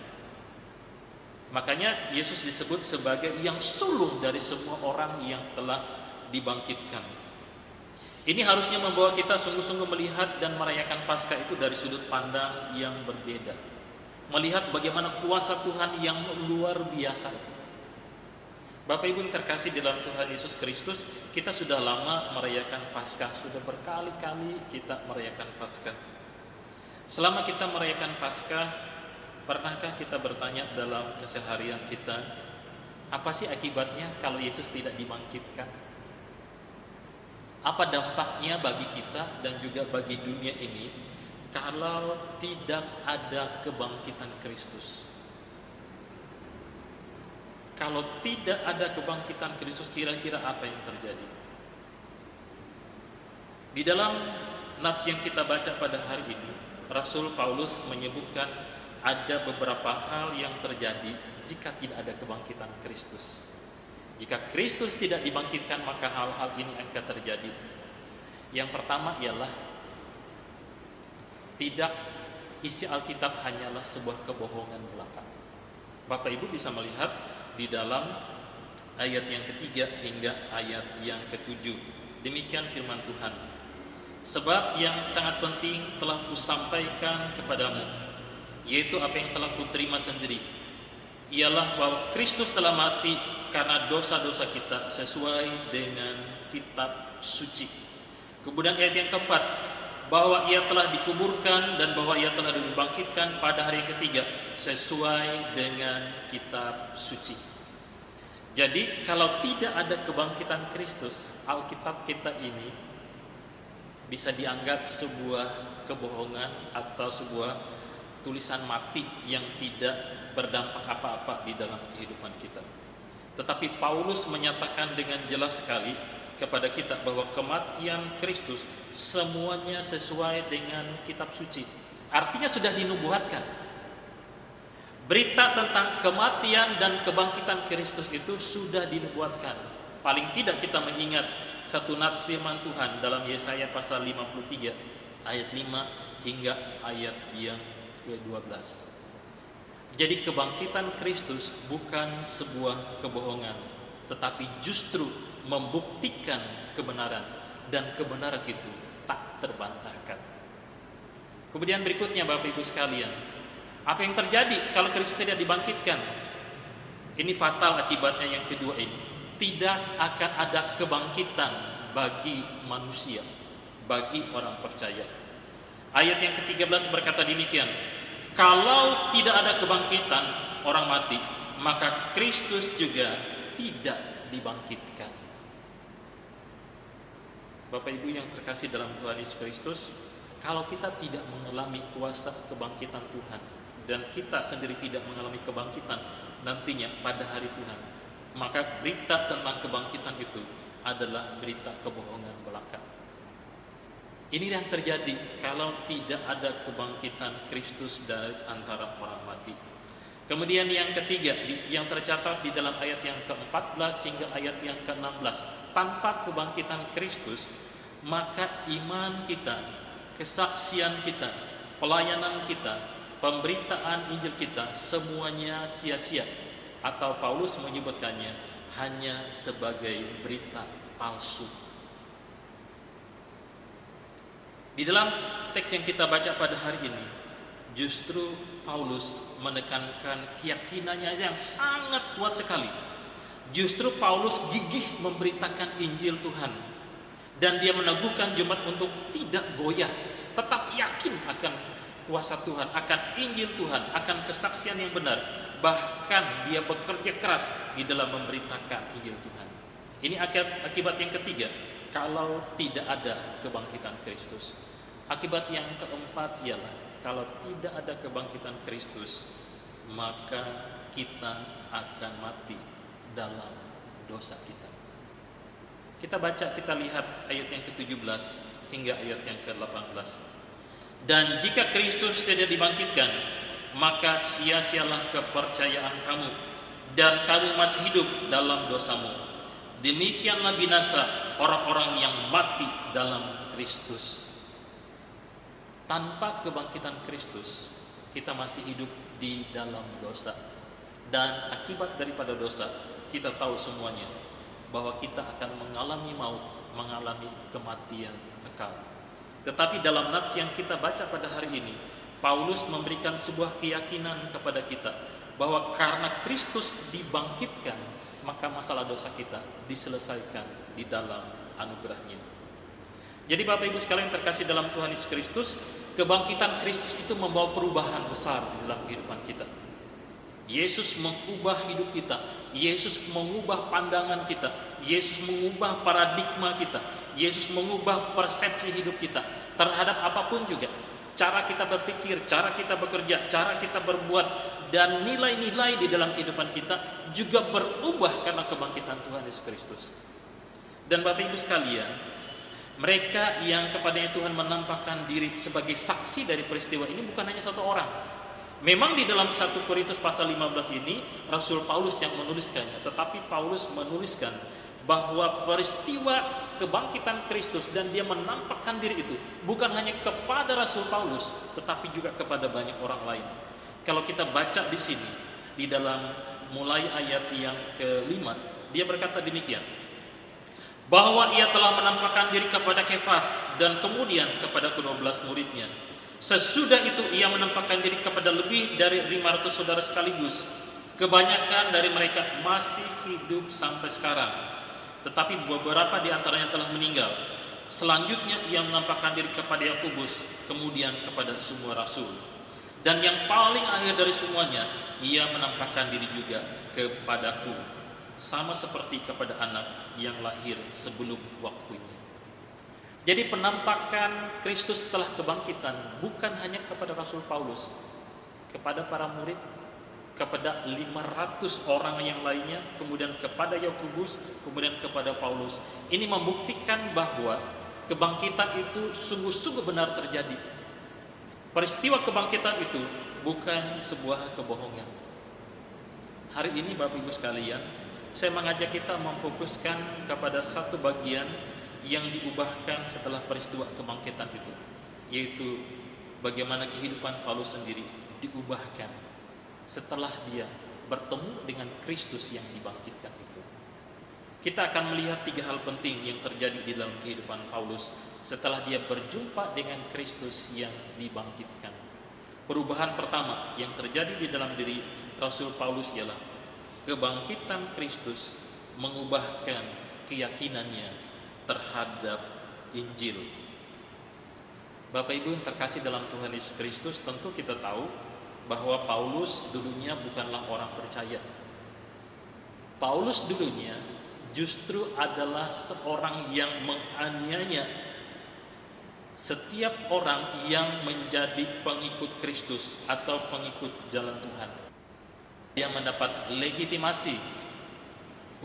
Makanya Yesus disebut sebagai yang sulung dari semua orang yang telah dibangkitkan. Ini harusnya membawa kita sungguh-sungguh melihat dan merayakan Paskah itu dari sudut pandang yang berbeda. Melihat bagaimana kuasa Tuhan yang luar biasa. Bapak Ibu yang terkasih dalam Tuhan Yesus Kristus, kita sudah lama merayakan Paskah, sudah berkali-kali kita merayakan Paskah. Selama kita merayakan Paskah, pernahkah kita bertanya dalam keseharian kita, apa sih akibatnya kalau Yesus tidak dibangkitkan? Apa dampaknya bagi kita dan juga bagi dunia ini kalau tidak ada kebangkitan Kristus? Kalau tidak ada kebangkitan Kristus, kira-kira apa yang terjadi? Di dalam nats yang kita baca pada hari ini, Rasul Paulus menyebutkan ada beberapa hal yang terjadi jika tidak ada kebangkitan Kristus. Jika Kristus tidak dibangkitkan, maka hal-hal ini akan terjadi. Yang pertama ialah tidak isi Alkitab hanyalah sebuah kebohongan belaka. Bapak Ibu bisa melihat di dalam ayat yang ketiga hingga ayat yang ketujuh. Demikian firman Tuhan. Sebab yang sangat penting telah kusampaikan kepadamu, yaitu apa yang telah kuterima sendiri, ialah bahwa Kristus telah mati karena dosa-dosa kita sesuai dengan kitab suci. Kemudian ayat yang keempat, bahwa ia telah dikuburkan dan bahwa ia telah dibangkitkan pada hari yang ketiga sesuai dengan kitab suci. Jadi kalau tidak ada kebangkitan Kristus, Alkitab kita ini bisa dianggap sebuah kebohongan atau sebuah tulisan mati yang tidak berdampak apa-apa di dalam kehidupan kita. Tetapi Paulus menyatakan dengan jelas sekali kepada kita bahwa kematian Kristus semuanya sesuai dengan kitab suci. Artinya sudah dinubuatkan. Berita tentang kematian dan kebangkitan Kristus itu sudah dinubuatkan. Paling tidak kita mengingat satu nats firman Tuhan dalam Yesaya pasal 53 ayat 5 hingga ayat yang ke-12. Jadi kebangkitan Kristus bukan sebuah kebohongan, tetapi justru membuktikan kebenaran, dan kebenaran itu tak terbantahkan. Kemudian berikutnya Bapak Ibu sekalian, apa yang terjadi kalau Kristus tidak dibangkitkan? Ini fatal akibatnya yang kedua ini. Tidak akan ada kebangkitan bagi manusia, bagi orang percaya. Ayat yang ke-13 berkata demikian, kalau tidak ada kebangkitan orang mati, maka Kristus juga tidak dibangkitkan. Bapak Ibu yang terkasih dalam Tuhan Yesus Kristus, kalau kita tidak mengalami kuasa kebangkitan Tuhan, dan kita sendiri tidak mengalami kebangkitan nantinya pada hari Tuhan, maka berita tentang kebangkitan itu adalah berita kebohongan belaka. Ini yang terjadi kalau tidak ada kebangkitan Kristus dari antara orang mati. Kemudian yang ketiga, yang tercatat di dalam ayat yang ke-14 hingga ayat yang ke-16, tanpa kebangkitan Kristus, maka iman kita, kesaksian kita, pelayanan kita, pemberitaan Injil kita, semuanya sia-sia. Atau Paulus menyebutkannya hanya sebagai berita palsu. Di dalam teks yang kita baca pada hari ini, justru Paulus menekankan keyakinannya yang sangat kuat sekali. Justru Paulus gigih memberitakan Injil Tuhan, dan dia meneguhkan jemaat untuk tidak goyah, tetap yakin akan kuasa Tuhan, akan Injil Tuhan, akan kesaksian yang benar. Bahkan dia bekerja keras di dalam memberitakan Injil Tuhan. Ini akibat yang ketiga, kalau tidak ada kebangkitan Kristus. Akibat yang keempat ialah kalau tidak ada kebangkitan Kristus, maka kita akan mati dalam dosa kita. Kita baca, kita lihat ayat yang ke-17 hingga ayat yang ke-18. Dan jika Kristus tidak dibangkitkan, maka sia-sialah kepercayaan kamu, dan kamu masih hidup dalam dosamu. Demikianlah binasa orang-orang yang mati dalam Kristus. Tanpa kebangkitan Kristus, kita masih hidup di dalam dosa. Dan akibat daripada dosa, kita tahu semuanya, bahwa kita akan mengalami maut, mengalami kematian kekal. Tetapi dalam nats yang kita baca pada hari ini, Paulus memberikan sebuah keyakinan kepada kita, bahwa karena Kristus dibangkitkan, maka masalah dosa kita diselesaikan di dalam anugerahnya. Jadi Bapak Ibu sekalian terkasih dalam Tuhan Yesus Kristus, kebangkitan Kristus itu membawa perubahan besar di dalam kehidupan kita. Yesus mengubah hidup kita, Yesus mengubah pandangan kita, Yesus mengubah paradigma kita, Yesus mengubah persepsi hidup kita terhadap apapun juga. Cara kita berpikir, cara kita bekerja, cara kita berbuat, dan nilai-nilai di dalam kehidupan kita juga berubah karena kebangkitan Tuhan Yesus Kristus. Dan Bapak Ibu sekalian, mereka yang kepadanya Tuhan menampakkan diri sebagai saksi dari peristiwa ini bukan hanya satu orang. Memang di dalam 1 Korintus pasal 15 ini Rasul Paulus yang menuliskannya, tetapi Paulus menuliskan bahwa peristiwa kebangkitan Kristus dan dia menampakkan diri itu bukan hanya kepada Rasul Paulus, tetapi juga kepada banyak orang lain. Kalau kita baca di sini, di dalam mulai ayat yang ke-5, dia berkata demikian, bahwa ia telah menampakkan diri kepada Kefas dan kemudian kepada ke-12 muridnya. Sesudah itu ia menampakkan diri kepada lebih dari 500 saudara sekaligus. Kebanyakan dari mereka masih hidup sampai sekarang, tetapi beberapa di antaranya telah meninggal. Selanjutnya ia menampakkan diri kepada Yakobus, kemudian kepada semua rasul. Dan yang paling akhir dari semuanya, ia menampakkan diri juga kepadaku, sama seperti kepada anak yang lahir sebelum waktunya. Jadi penampakan Kristus setelah kebangkitan bukan hanya kepada Rasul Paulus, kepada para murid, kepada 500 orang yang lainnya, kemudian kepada Yakobus, kemudian kepada Paulus. Ini membuktikan bahwa kebangkitan itu sungguh-sungguh benar terjadi. Peristiwa kebangkitan itu bukan sebuah kebohongan. Hari ini Bapak Ibu sekalian, saya mengajak kita memfokuskan kepada satu bagian yang diubahkan setelah peristiwa kebangkitan itu, yaitu bagaimana kehidupan Paulus sendiri diubahkan setelah dia bertemu dengan Kristus yang dibangkitkan itu. Kita akan melihat 3 hal penting yang terjadi di dalam kehidupan Paulus setelah dia berjumpa dengan Kristus yang dibangkitkan. Perubahan pertama yang terjadi di dalam diri Rasul Paulus ialah kebangkitan Kristus mengubahkan keyakinannya terhadap Injil. Bapak Ibu yang terkasih dalam Tuhan Yesus Kristus, tentu kita tahu bahwa Paulus dulunya bukanlah orang percaya. Paulus dulunya justru adalah seorang yang menganiaya setiap orang yang menjadi pengikut Kristus atau pengikut jalan Tuhan. Dia mendapat legitimasi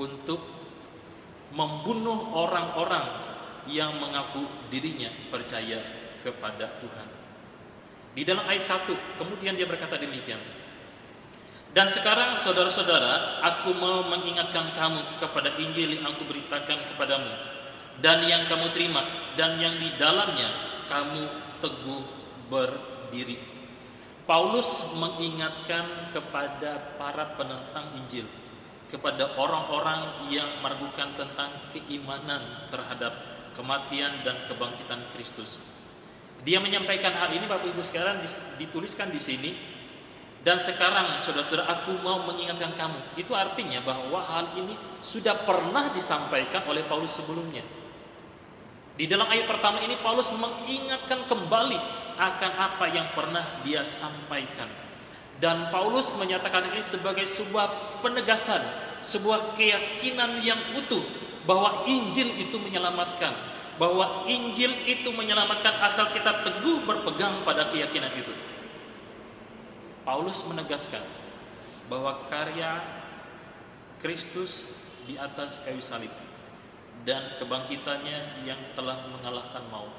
untuk membunuh orang-orang yang mengaku dirinya percaya kepada Tuhan. Di dalam ayat 1 kemudian dia berkata demikian, dan sekarang saudara-saudara, aku mau mengingatkan kamu kepada Injil yang aku beritakan kepadamu, dan yang kamu terima, dan yang di dalamnya kamu teguh berdiri. Paulus mengingatkan kepada para penentang Injil, kepada orang-orang yang meragukan tentang keimanan terhadap kematian dan kebangkitan Kristus. Dia menyampaikan hal ini Bapak Ibu sekarang dituliskan di sini. Dan sekarang saudara-saudara, aku mau mengingatkan kamu. Itu artinya bahwa hal ini sudah pernah disampaikan oleh Paulus sebelumnya. Di dalam ayat pertama ini Paulus mengingatkan kembali akan apa yang pernah dia sampaikan. Dan Paulus menyatakan ini sebagai sebuah penegasan, sebuah keyakinan yang utuh bahwa Injil itu menyelamatkan, bahwa Injil itu menyelamatkan asal kita teguh berpegang pada keyakinan itu. Paulus menegaskan bahwa karya Kristus di atas kayu salib dan kebangkitannya yang telah mengalahkan maut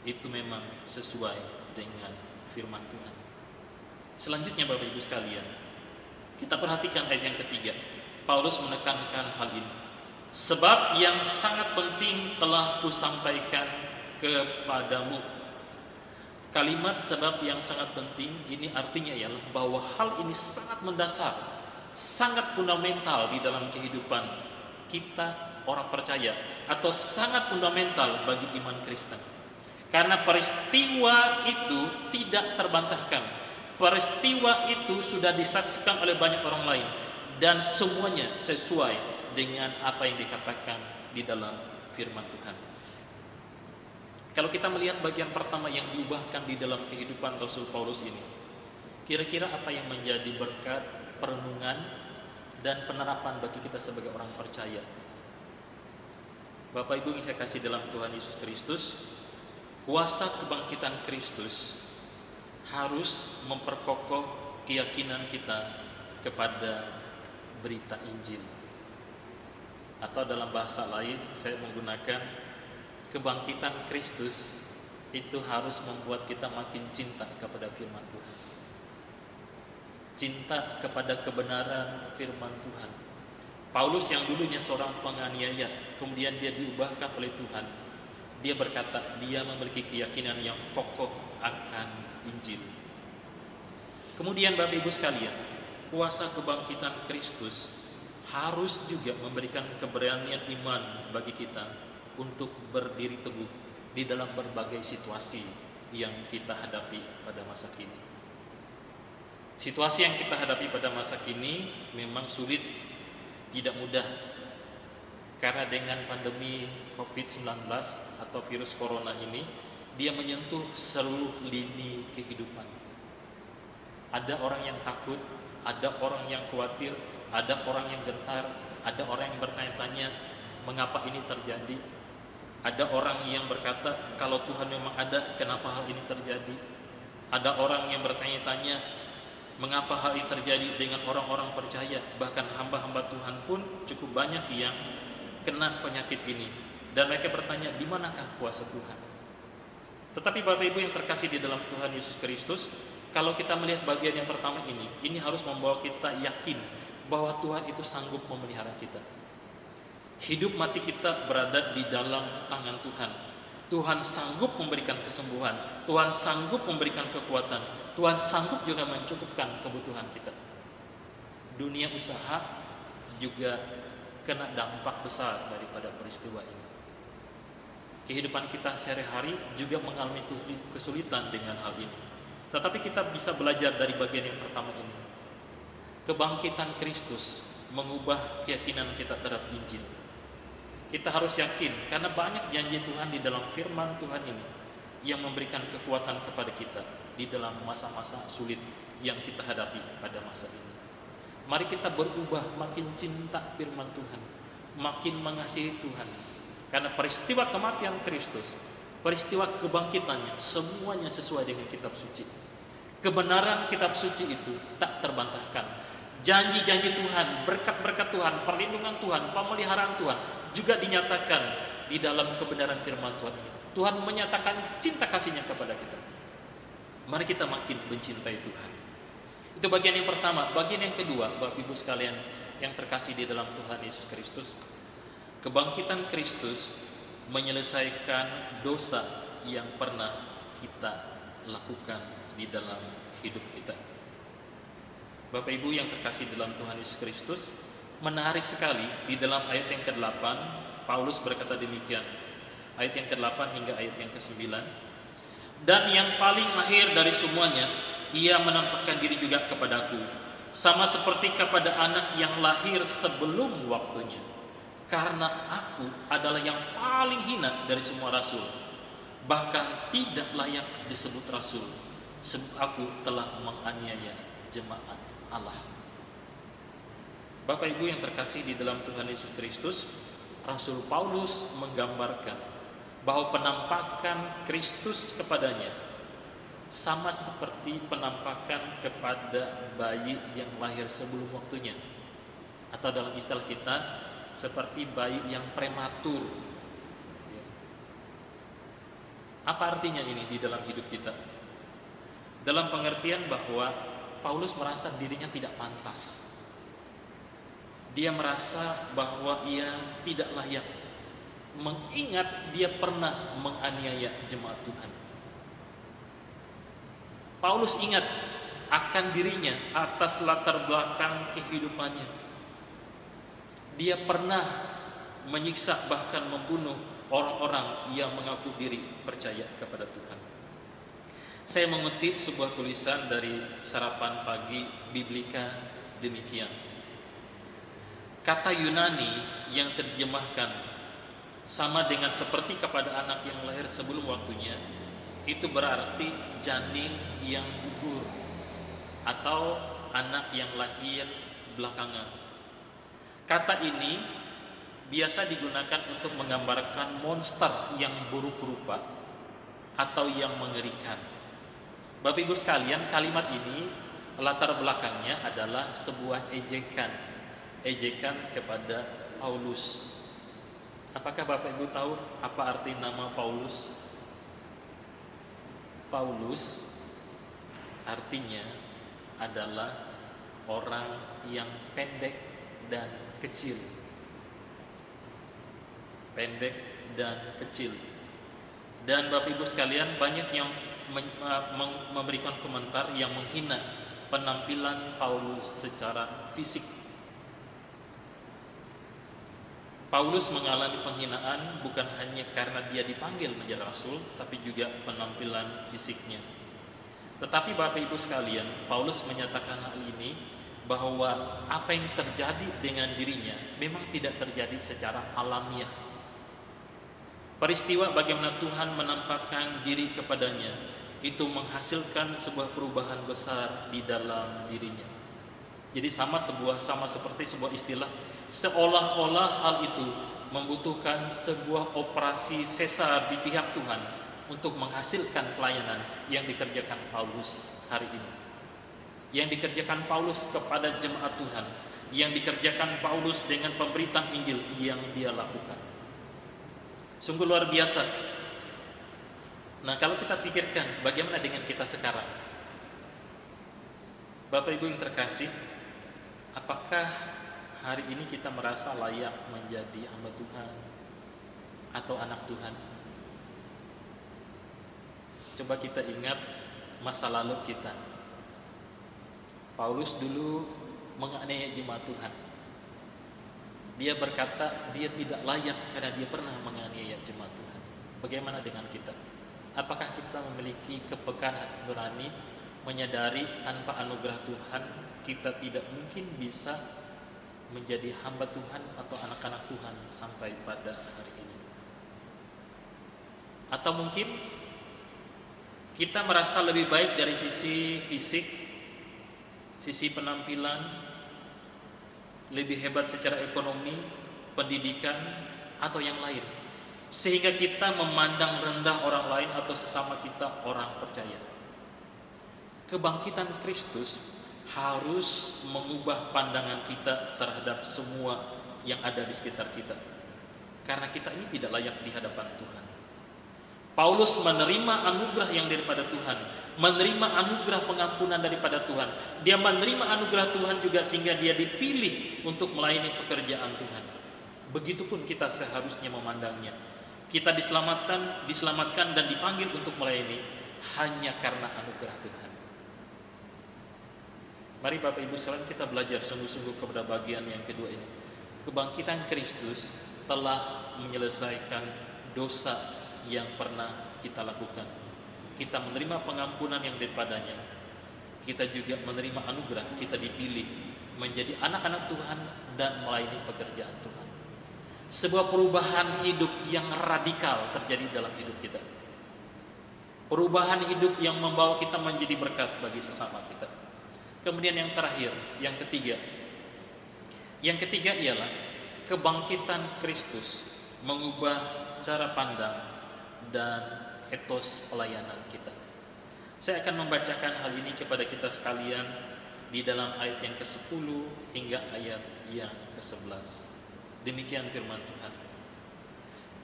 itu memang sesuai dengan firman Tuhan. Selanjutnya Bapak Ibu sekalian, kita perhatikan ayat yang ketiga. Paulus menekankan hal ini. Sebab yang sangat penting telah kusampaikan kepadamu. Kalimat sebab yang sangat penting ini artinya ialah bahwa hal ini sangat mendasar, sangat fundamental di dalam kehidupan kita orang percaya, atau sangat fundamental bagi iman Kristen. Karena peristiwa itu tidak terbantahkan. Peristiwa itu sudah disaksikan oleh banyak orang lain, dan semuanya sesuai dengan apa yang dikatakan di dalam firman Tuhan. Kalau kita melihat bagian pertama yang diubahkan di dalam kehidupan Rasul Paulus ini, kira-kira apa yang menjadi berkat, perenungan, dan penerapan bagi kita sebagai orang percaya? Bapak Ibu yang saya kasih dalam Tuhan Yesus Kristus, kuasa kebangkitan Kristus harus memperkokoh keyakinan kita kepada berita Injil. Atau dalam bahasa lain, saya menggunakan kebangkitan Kristus itu harus membuat kita makin cinta kepada firman Tuhan. Cinta kepada kebenaran firman Tuhan. Paulus yang dulunya seorang penganiaya, kemudian dia diubahkan oleh Tuhan. Dia berkata, dia memiliki keyakinan yang kokoh akan Injil. Kemudian Bapak Ibu sekalian, kuasa kebangkitan Kristus harus juga memberikan keberanian iman bagi kita untuk berdiri teguh di dalam berbagai situasi yang kita hadapi pada masa kini. Situasi yang kita hadapi pada masa kini memang sulit, tidak mudah. Karena dengan pandemi COVID-19 atau virus corona ini, dia menyentuh seluruh lini kehidupan. Ada orang yang takut, ada orang yang khawatir, ada orang yang gentar, ada orang yang bertanya-tanya mengapa ini terjadi. Ada orang yang berkata, kalau Tuhan memang ada, kenapa hal ini terjadi? Ada orang yang bertanya-tanya, mengapa hal ini terjadi dengan orang-orang percaya? Bahkan hamba-hamba Tuhan pun cukup banyak yang kena penyakit ini. Dan mereka bertanya, di manakah kuasa Tuhan? Tetapi Bapak Ibu yang terkasih di dalam Tuhan Yesus Kristus, kalau kita melihat bagian yang pertama ini harus membawa kita yakin bahwa Tuhan itu sanggup memelihara kita. Hidup mati kita berada di dalam tangan Tuhan. Tuhan sanggup memberikan kesembuhan, Tuhan sanggup memberikan kekuatan, Tuhan sanggup juga mencukupkan kebutuhan kita. Dunia usaha juga kena dampak besar daripada peristiwa ini. Kehidupan kita sehari-hari juga mengalami kesulitan dengan hal ini. Tetapi kita bisa belajar dari bagian yang pertama ini. Kebangkitan Kristus mengubah keyakinan kita terhadap Injil. Kita harus yakin karena banyak janji Tuhan di dalam firman Tuhan ini yang memberikan kekuatan kepada kita di dalam masa-masa sulit yang kita hadapi pada masa ini. Mari kita berubah, makin cinta firman Tuhan, makin mengasihi Tuhan. Karena peristiwa kematian Kristus, peristiwa kebangkitannya, semuanya sesuai dengan kitab suci. Kebenaran kitab suci itu tak terbantahkan. Janji-janji Tuhan, berkat-berkat Tuhan, perlindungan Tuhan, pemeliharaan Tuhan juga dinyatakan di dalam kebenaran firman Tuhan ini. Tuhan menyatakan cinta kasih-Nya kepada kita. Mari kita makin mencintai Tuhan. Itu bagian yang pertama. Bagian yang kedua, Bapak Ibu sekalian yang terkasih di dalam Tuhan Yesus Kristus, kebangkitan Kristus menyelesaikan dosa yang pernah kita lakukan di dalam hidup kita. Bapak Ibu yang terkasih dalam Tuhan Yesus Kristus, menarik sekali di dalam ayat yang ke-8 Paulus berkata demikian. Ayat yang ke-8 hingga ayat yang ke-9. Dan yang paling akhir dari semuanya, ia menampakkan diri juga kepadaku, sama seperti kepada anak yang lahir sebelum waktunya. Karena aku adalah yang paling hina dari semua rasul, bahkan tidak layak disebut rasul, sebab aku telah menganiaya jemaat Allah. Bapak Ibu yang terkasih di dalam Tuhan Yesus Kristus, Rasul Paulus menggambarkan bahwa penampakan Kristus kepadanya sama seperti penampakan kepada bayi yang lahir sebelum waktunya, atau dalam istilah kita seperti bayi yang prematur. Apa artinya ini di dalam hidup kita? Dalam pengertian bahwa Paulus merasa dirinya tidak pantas. Dia merasa bahwa ia tidak layak, mengingat dia pernah menganiaya jemaat Tuhan. Paulus ingat akan dirinya atas latar belakang kehidupannya. Dia pernah menyiksa bahkan membunuh orang-orang yang mengaku diri percaya kepada Tuhan. Saya mengutip sebuah tulisan dari Sarapan Pagi Biblika demikian. Kata Yunani yang terjemahkan sama dengan seperti kepada anak yang lahir sebelum waktunya, itu berarti janin yang gugur atau anak yang lahir belakangan. Kata ini biasa digunakan untuk menggambarkan monster yang buruk rupa atau yang mengerikan. Bapak Ibu sekalian, kalimat ini latar belakangnya adalah sebuah ejekan kepada Paulus. Apakah Bapak Ibu tahu apa arti nama Paulus? Paulus artinya adalah orang yang pendek dan kecil. Pendek dan kecil. Dan Bapak Ibu sekalian, banyak yang memberikan komentar yang menghina penampilan Paulus secara fisik. Paulus mengalami penghinaan bukan hanya karena dia dipanggil menjadi rasul, tapi juga penampilan fisiknya. Tetapi Bapak Ibu sekalian, Paulus menyatakan hal ini bahwa apa yang terjadi dengan dirinya memang tidak terjadi secara alamiah. Peristiwa bagaimana Tuhan menampakkan diri kepadanya itu menghasilkan sebuah perubahan besar di dalam dirinya. Jadi sama seperti sebuah istilah, seolah-olah hal itu membutuhkan sebuah operasi sesar di pihak Tuhan untuk menghasilkan pelayanan yang dikerjakan Paulus hari ini. Yang dikerjakan Paulus kepada jemaat Tuhan, yang dikerjakan Paulus dengan pemberitaan Injil yang dia lakukan. Sungguh luar biasa. Nah, kalau kita pikirkan bagaimana dengan kita sekarang, Bapak Ibu yang terkasih, apakah hari ini kita merasa layak menjadi hamba Tuhan atau anak Tuhan? Coba kita ingat masa lalu kita. Paulus dulu menganiaya jemaat Tuhan. Dia berkata dia tidak layak karena dia pernah menganiaya jemaat Tuhan. Bagaimana dengan kita? Apakah kita memiliki kepekaan hati nurani menyadari tanpa anugerah Tuhan kita tidak mungkin bisa menjadi hamba Tuhan atau anak-anak Tuhan sampai pada hari ini? Atau mungkin kita merasa lebih baik dari sisi fisik, sisi penampilan, lebih hebat secara ekonomi, pendidikan, atau yang lain, sehingga kita memandang rendah orang lain atau sesama kita orang percaya. Kebangkitan Kristus harus mengubah pandangan kita terhadap semua yang ada di sekitar kita, karena kita ini tidak layak di hadapan Tuhan. Paulus menerima anugerah yang daripada Tuhan, menerima anugerah pengampunan daripada Tuhan. Dia menerima anugerah Tuhan juga sehingga dia dipilih untuk melayani pekerjaan Tuhan. Begitupun kita seharusnya memandangnya. Kita diselamatkan dan dipanggil untuk melayani hanya karena anugerah Tuhan. Mari Bapak Ibu sekalian kita belajar sungguh-sungguh kepada bagian yang kedua ini. Kebangkitan Kristus telah menyelesaikan dosa yang pernah kita lakukan. Kita menerima pengampunan yang daripadanya. Kita juga menerima anugerah, kita dipilih menjadi anak-anak Tuhan dan melayani pekerjaan Tuhan. Sebuah perubahan hidup yang radikal terjadi dalam hidup kita. Perubahan hidup yang membawa kita menjadi berkat bagi sesama kita. Kemudian yang terakhir, yang ketiga. Yang ketiga ialah kebangkitan Kristus mengubah cara pandang dan etos pelayanan kita. Saya akan membacakan hal ini kepada kita sekalian di dalam ayat yang ke-10 hingga ayat yang ke-11. Demikian firman Tuhan.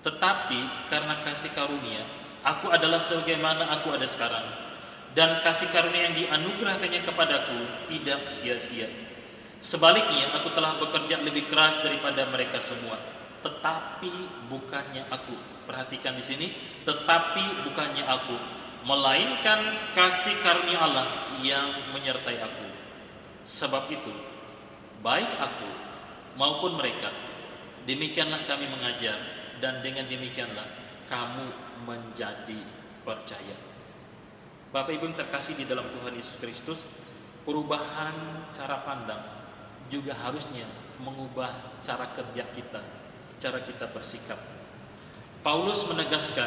Tetapi karena kasih karunia, aku adalah sebagaimana aku ada sekarang, dan kasih karunia yang dianugerahkannya kepadaku tidak sia-sia. Sebaliknya, aku telah bekerja lebih keras daripada mereka semua. Tetapi bukannya aku, perhatikan di sini, tetapi bukannya aku, melainkan kasih karunia Allah yang menyertai aku. Sebab itu, baik aku maupun mereka, demikianlah kami mengajar, dan dengan demikianlah kamu menjadi percaya. Bapak Ibu yang terkasih di dalam Tuhan Yesus Kristus, perubahan cara pandang juga harusnya mengubah cara kerja kita, cara kita bersikap. Paulus menegaskan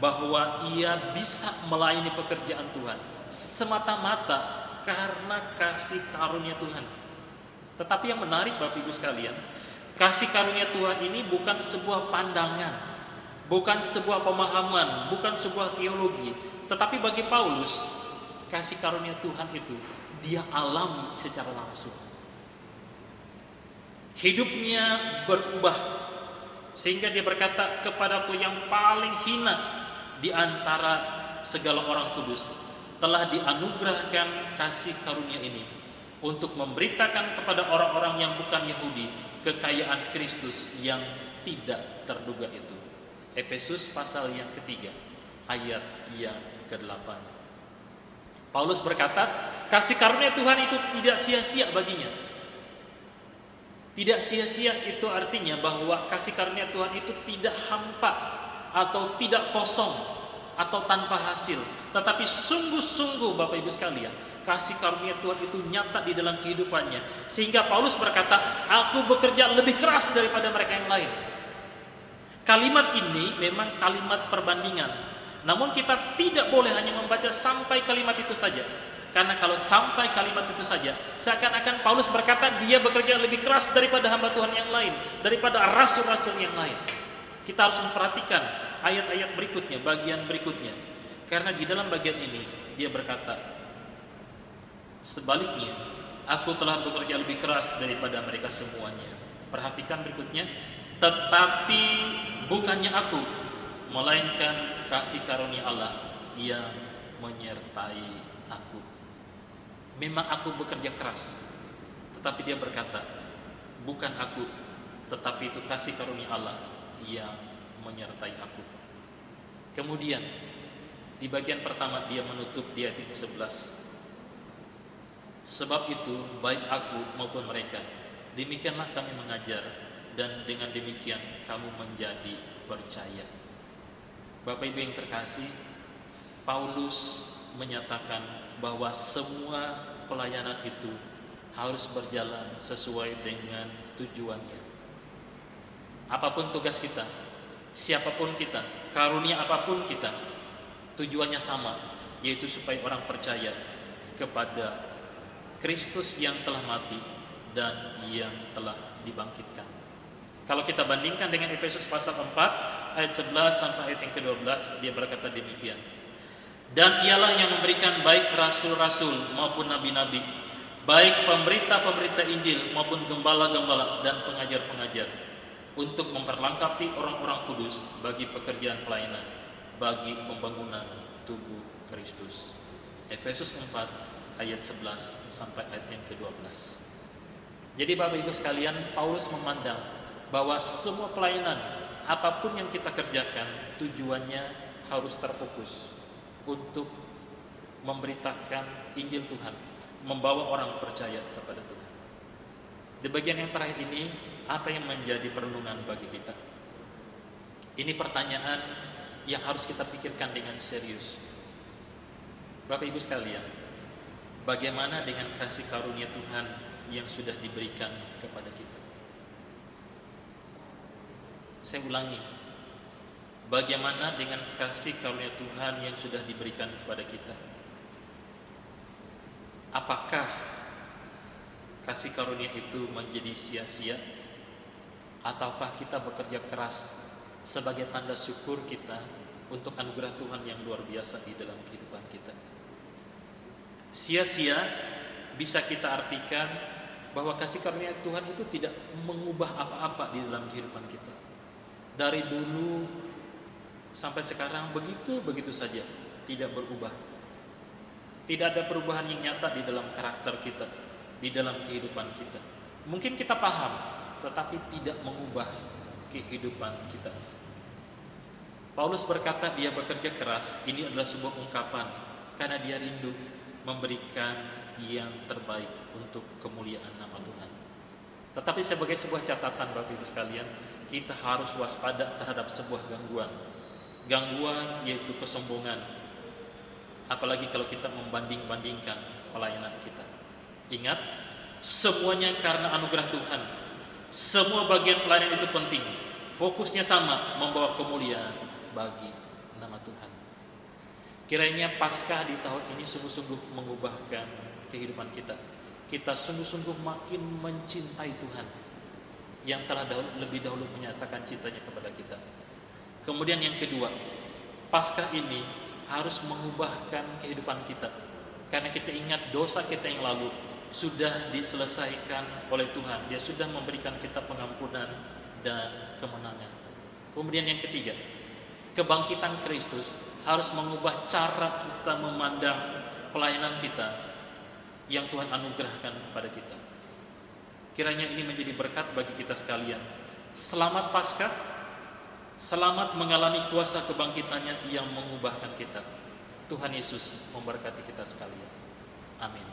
bahwa ia bisa melayani pekerjaan Tuhan semata-mata karena kasih karunia Tuhan. Tetapi yang menarik Bapak Ibu sekalian, kasih karunia Tuhan ini bukan sebuah pandangan, bukan sebuah pemahaman, bukan sebuah teologi. Tetapi bagi Paulus, kasih karunia Tuhan itu dia alami secara langsung. Hidupnya berubah sehingga dia berkata, kepadaku yang paling hina di antara segala orang kudus telah dianugerahkan kasih karunia ini untuk memberitakan kepada orang-orang yang bukan Yahudi kekayaan Kristus yang tidak terduga itu. Efesus pasal yang ketiga ayat yang ke-8. Paulus berkata, kasih karunia Tuhan itu tidak sia-sia baginya. Tidak sia-sia itu artinya bahwa kasih karunia Tuhan itu tidak hampa atau tidak kosong atau tanpa hasil, tetapi sungguh-sungguh Bapak Ibu sekalian, kasih karunia Tuhan itu nyata di dalam kehidupannya. Sehingga Paulus berkata, aku bekerja lebih keras daripada mereka yang lain. Kalimat ini memang kalimat perbandingan. Namun kita tidak boleh hanya membaca sampai kalimat itu saja. Karena kalau sampai kalimat itu saja, seakan-akan Paulus berkata dia bekerja lebih keras daripada hamba Tuhan yang lain, daripada rasul-rasul yang lain. Kita harus memperhatikan ayat-ayat berikutnya, bagian berikutnya. Karena di dalam bagian ini dia berkata, sebaliknya, aku telah bekerja lebih keras daripada mereka semuanya. Perhatikan berikutnya, tetapi bukannya aku, melainkan kasih karunia Allah yang menyertai aku. Memang aku bekerja keras, tetapi dia berkata, bukan aku, tetapi itu kasih karunia Allah yang menyertai aku. Kemudian di bagian pertama dia menutup di ayat 11. Sebab itu baik aku maupun mereka, demikianlah kami mengajar, dan dengan demikian kamu menjadi percaya. Bapak Ibu yang terkasih, Paulus menyatakan bahwa semua pelayanan itu harus berjalan sesuai dengan tujuannya. Apapun tugas kita, siapapun kita, karunia apapun kita, tujuannya sama, yaitu supaya orang percaya kepada Kristus yang telah mati dan yang telah dibangkitkan. Kalau kita bandingkan dengan Efesus pasal 4 ayat 11 sampai ayat yang ke-12, dia berkata demikian. Dan ialah yang memberikan baik rasul-rasul maupun nabi-nabi, baik pemberita-pemberita Injil maupun gembala-gembala dan pengajar-pengajar, untuk memperlengkapi orang-orang kudus bagi pekerjaan pelayanan, bagi pembangunan tubuh Kristus. Efesus 4 ayat 11 sampai ayat yang ke-12. Jadi Bapak Ibu sekalian, Paulus memandang bahwa semua pelayanan apapun yang kita kerjakan, tujuannya harus terfokus untuk memberitakan Injil Tuhan, membawa orang percaya kepada Tuhan. Di bagian yang terakhir ini, apa yang menjadi perenungan bagi kita? Ini pertanyaan yang harus kita pikirkan dengan serius. Bapak Ibu sekalian, bagaimana dengan kasih karunia Tuhan yang sudah diberikan kepada kita? Saya ulangi, bagaimana dengan kasih karunia Tuhan yang sudah diberikan kepada kita? Apakah kasih karunia itu menjadi sia-sia? Ataukah kita bekerja keras sebagai tanda syukur kita untuk anugerah Tuhan yang luar biasa di dalam kehidupan kita? Sia-sia bisa kita artikan bahwa kasih karunia Tuhan itu tidak mengubah apa-apa di dalam kehidupan kita. Dari dulu sampai sekarang begitu saja, tidak berubah. Tidak ada perubahan yang nyata di dalam karakter kita, di dalam kehidupan kita. Mungkin kita paham, tetapi tidak mengubah kehidupan kita. Paulus berkata dia bekerja keras, ini adalah sebuah ungkapan karena dia rindu memberikan yang terbaik untuk kemuliaan nama Tuhan. Tetapi sebagai sebuah catatan Bapak Ibu sekalian, kita harus waspada terhadap sebuah gangguan. Gangguan yaitu kesombongan. Apalagi kalau kita membanding-bandingkan pelayanan kita. Ingat, semuanya karena anugerah Tuhan. Semua bagian pelayanan itu penting. Fokusnya sama, membawa kemuliaan bagi nama Tuhan. Kiranya Paskah di tahun ini sungguh-sungguh mengubahkan kehidupan kita. Kita sungguh-sungguh makin mencintai Tuhan yang telah lebih dahulu menyatakan cintanya kepada kita. Kemudian yang kedua, Paskah ini harus mengubahkan kehidupan kita. Karena kita ingat dosa kita yang lalu sudah diselesaikan oleh Tuhan. Dia sudah memberikan kita pengampunan dan kemenangan. Kemudian yang ketiga, kebangkitan Kristus harus mengubah cara kita memandang pelayanan kita yang Tuhan anugerahkan kepada kita. Kiranya ini menjadi berkat bagi kita sekalian. Selamat Paskah, selamat mengalami kuasa kebangkitannya yang mengubahkan kita. Tuhan Yesus memberkati kita sekalian. Amin.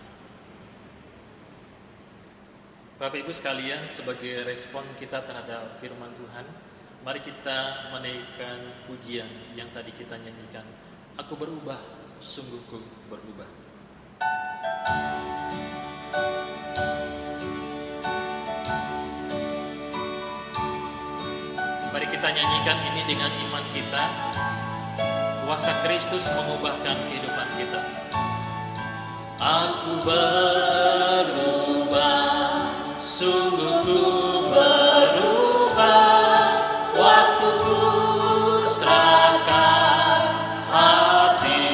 Bapak Ibu sekalian, sebagai respon kita terhadap firman Tuhan, mari kita menaikkan pujian yang tadi kita nyanyikan. Aku berubah, sungguh ku berubah. nyanyikan ini dengan iman kita. Kuasa Kristus mengubahkan kehidupan kita. Aku berubah, sungguh ku berubah, waktuku serahkan hatiku.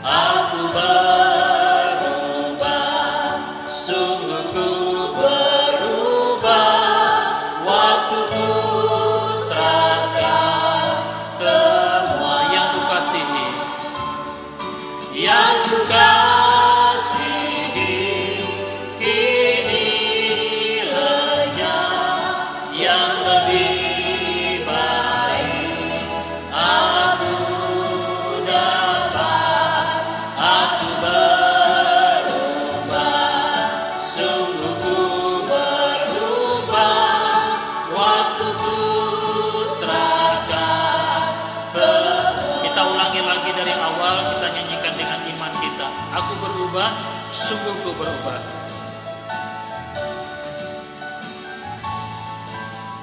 Aku berubah, sungguh ku berubah, waktuku serahkan semua. Yang ku kasihi, yang ku kasihi, kini lenyap, yang lebih baik aku dapat. Aku berubah, sungguh ku berubah, waktuku serahkan semua. Kita ulangi lagi dari awal, kita nyanyikan dengan iman kita. Aku berubah, sungguh ku berubah.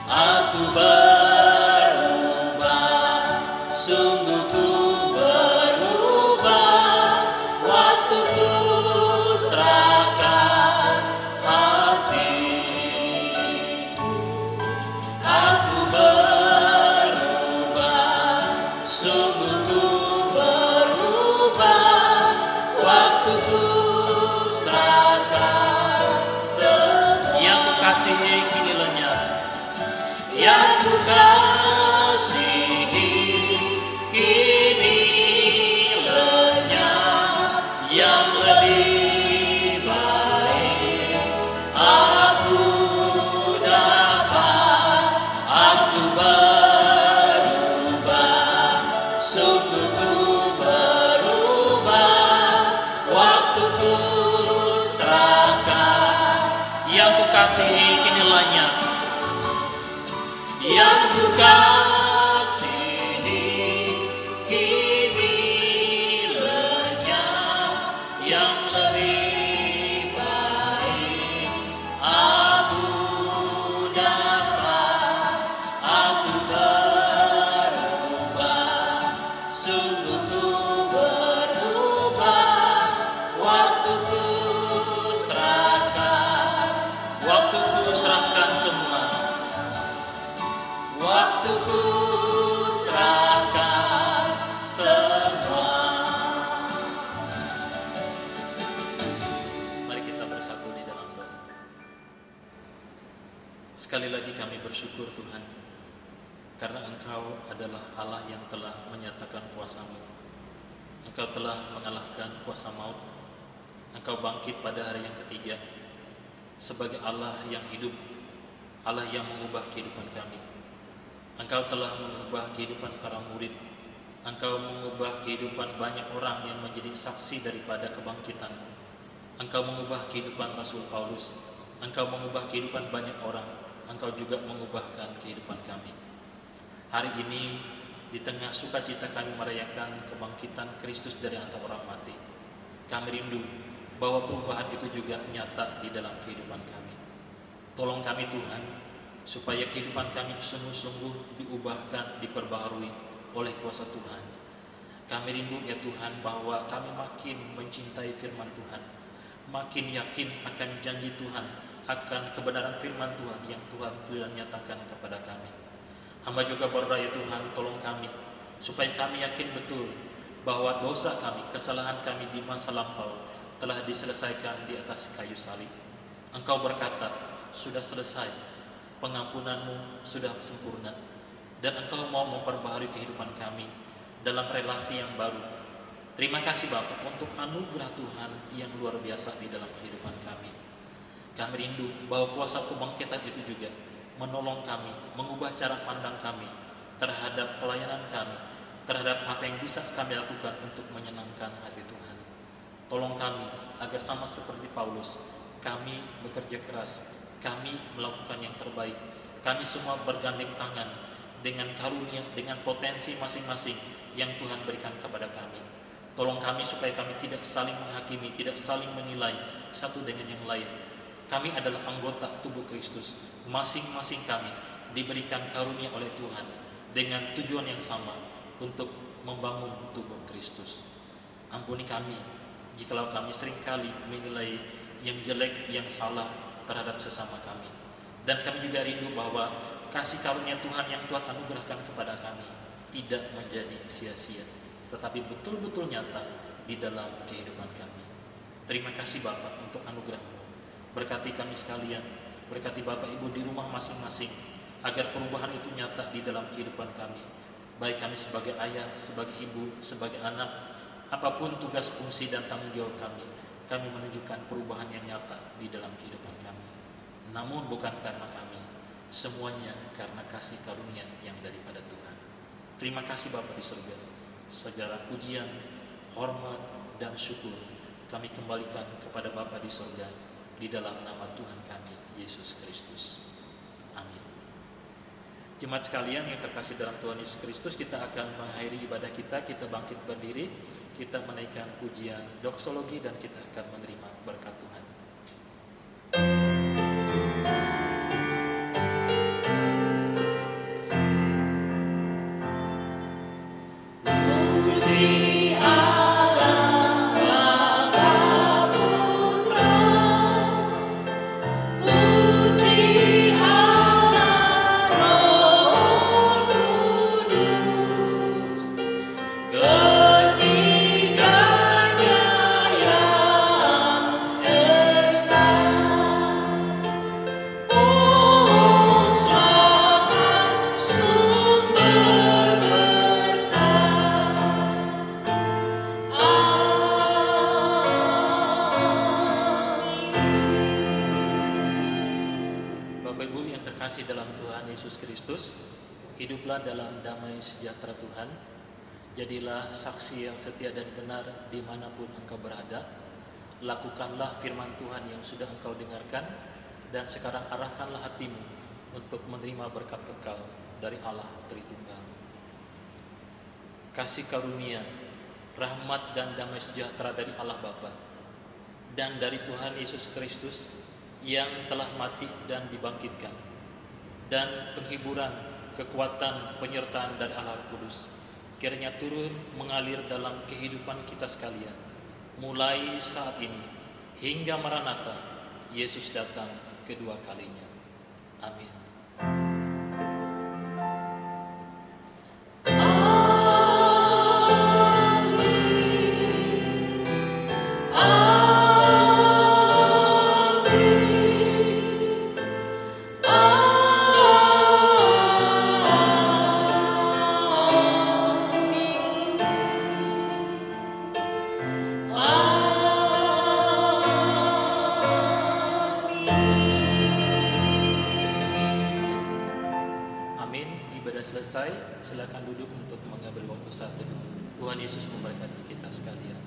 Aku berubah, sungguh ku berubah, waktuku serahkan hatiku. Aku berubah, sungguh ku berubah, waktuku serahkan semua. Yang ku kasihi kini lenyap, yang ku kasihi kini lenyap, yang lebih baik aku dapat. Aku berubah, sungguh ku berubah, waktuku serahkan. Yang ku kasihi kini lenyap, yang ku kasihi kini lenyap, yang lebih baik aku dapat. Aku berubah, sungguh ku berubah, waktuku serahkan. Waktuku serahkan semua. Waktuku serahkan semua. Mari kita bersatu di dalam doa. Sekali lagi kami bersyukur Tuhan, karena Engkau adalah Allah yang telah menyatakan kuasa-Mu. Engkau telah mengalahkan kuasa maut. Engkau bangkit pada hari yang ketiga sebagai Allah yang hidup, Allah yang mengubah kehidupan kami. Engkau telah mengubah kehidupan para murid. Engkau mengubah kehidupan banyak orang yang menjadi saksi daripada kebangkitan. Engkau mengubah kehidupan Rasul Paulus. Engkau mengubah kehidupan banyak orang. Engkau juga mengubahkan kehidupan kami. Hari ini, di tengah sukacita kami merayakan kebangkitan Kristus dari antara orang mati, kami rindu bahwa perubahan itu juga nyata di dalam kehidupan kami. Tolong kami Tuhan, supaya kehidupan kami sungguh-sungguh diubahkan, diperbaharui oleh kuasa Tuhan. Kami rindu ya Tuhan bahwa kami makin mencintai firman Tuhan, makin yakin akan janji Tuhan, akan kebenaran firman Tuhan yang Tuhan sudah nyatakan kepada kami. Hamba juga berdoa ya Tuhan, tolong kami supaya kami yakin betul bahwa dosa kami, kesalahan kami di masa lampau telah diselesaikan di atas kayu salib. Engkau berkata, sudah selesai, pengampunanmu sudah sempurna, dan Engkau mau memperbaharui kehidupan kami dalam relasi yang baru. Terima kasih Bapa untuk anugerah Tuhan yang luar biasa di dalam kehidupan kami. Kami rindu bahwa kuasa kebangkitan itu juga menolong kami, mengubah cara pandang kami terhadap pelayanan kami, terhadap apa yang bisa kami lakukan untuk menyenangkan hati Tuhan. Tolong kami agar sama seperti Paulus, kami bekerja keras, kami melakukan yang terbaik. Kami semua bergandeng tangan dengan karunia, dengan potensi masing-masing yang Tuhan berikan kepada kami. Tolong kami supaya kami tidak saling menghakimi, tidak saling menilai satu dengan yang lain. Kami adalah anggota tubuh Kristus. Masing-masing kami diberikan karunia oleh Tuhan dengan tujuan yang sama untuk membangun tubuh Kristus. Ampuni kami jikalau kami seringkali menilai yang jelek, yang salah terhadap sesama kami. Dan kami juga rindu bahwa kasih karunia Tuhan yang Tuhan anugerahkan kepada kami tidak menjadi sia-sia, tetapi betul-betul nyata di dalam kehidupan kami. Terima kasih Bapa untuk anugerah-Mu. Berkati kami sekalian, berkati Bapak Ibu di rumah masing-masing, agar perubahan itu nyata di dalam kehidupan kami. Baik kami sebagai ayah, sebagai ibu, sebagai anak, apapun tugas, fungsi, dan tanggung jawab kami menunjukkan perubahan yang nyata di dalam kehidupan kami. Namun bukan karena kami, semuanya karena kasih karunia yang daripada Tuhan. Terima kasih Bapa di surga. Segala pujian, hormat, dan syukur kami kembalikan kepada Bapa di surga di dalam nama Tuhan kami, Yesus Kristus. Amin. Jemaat sekalian yang terkasih dalam Tuhan Yesus Kristus, kita akan mengakhiri ibadah kita. Kita bangkit berdiri, kita menaikkan pujian doksologi, dan kita akan menerima berkat Tuhan. Hiduplah dalam damai sejahtera Tuhan. Jadilah saksi yang setia dan benar dimanapun engkau berada. Lakukanlah firman Tuhan yang sudah engkau dengarkan, dan sekarang arahkanlah hatimu untuk menerima berkat kekal dari Allah Tritunggal. Kasih karunia, rahmat, dan damai sejahtera dari Allah Bapa dan dari Tuhan Yesus Kristus yang telah mati dan dibangkitkan, dan penghiburan, kekuatan, penyertaan dari Allah Kudus kiranya turun mengalir dalam kehidupan kita sekalian, mulai saat ini hingga Maranatha, Yesus datang kedua kalinya. Amin. Selesai, silakan duduk untuk mengambil waktu saat teduh. Tuhan Yesus memberkati kita sekalian.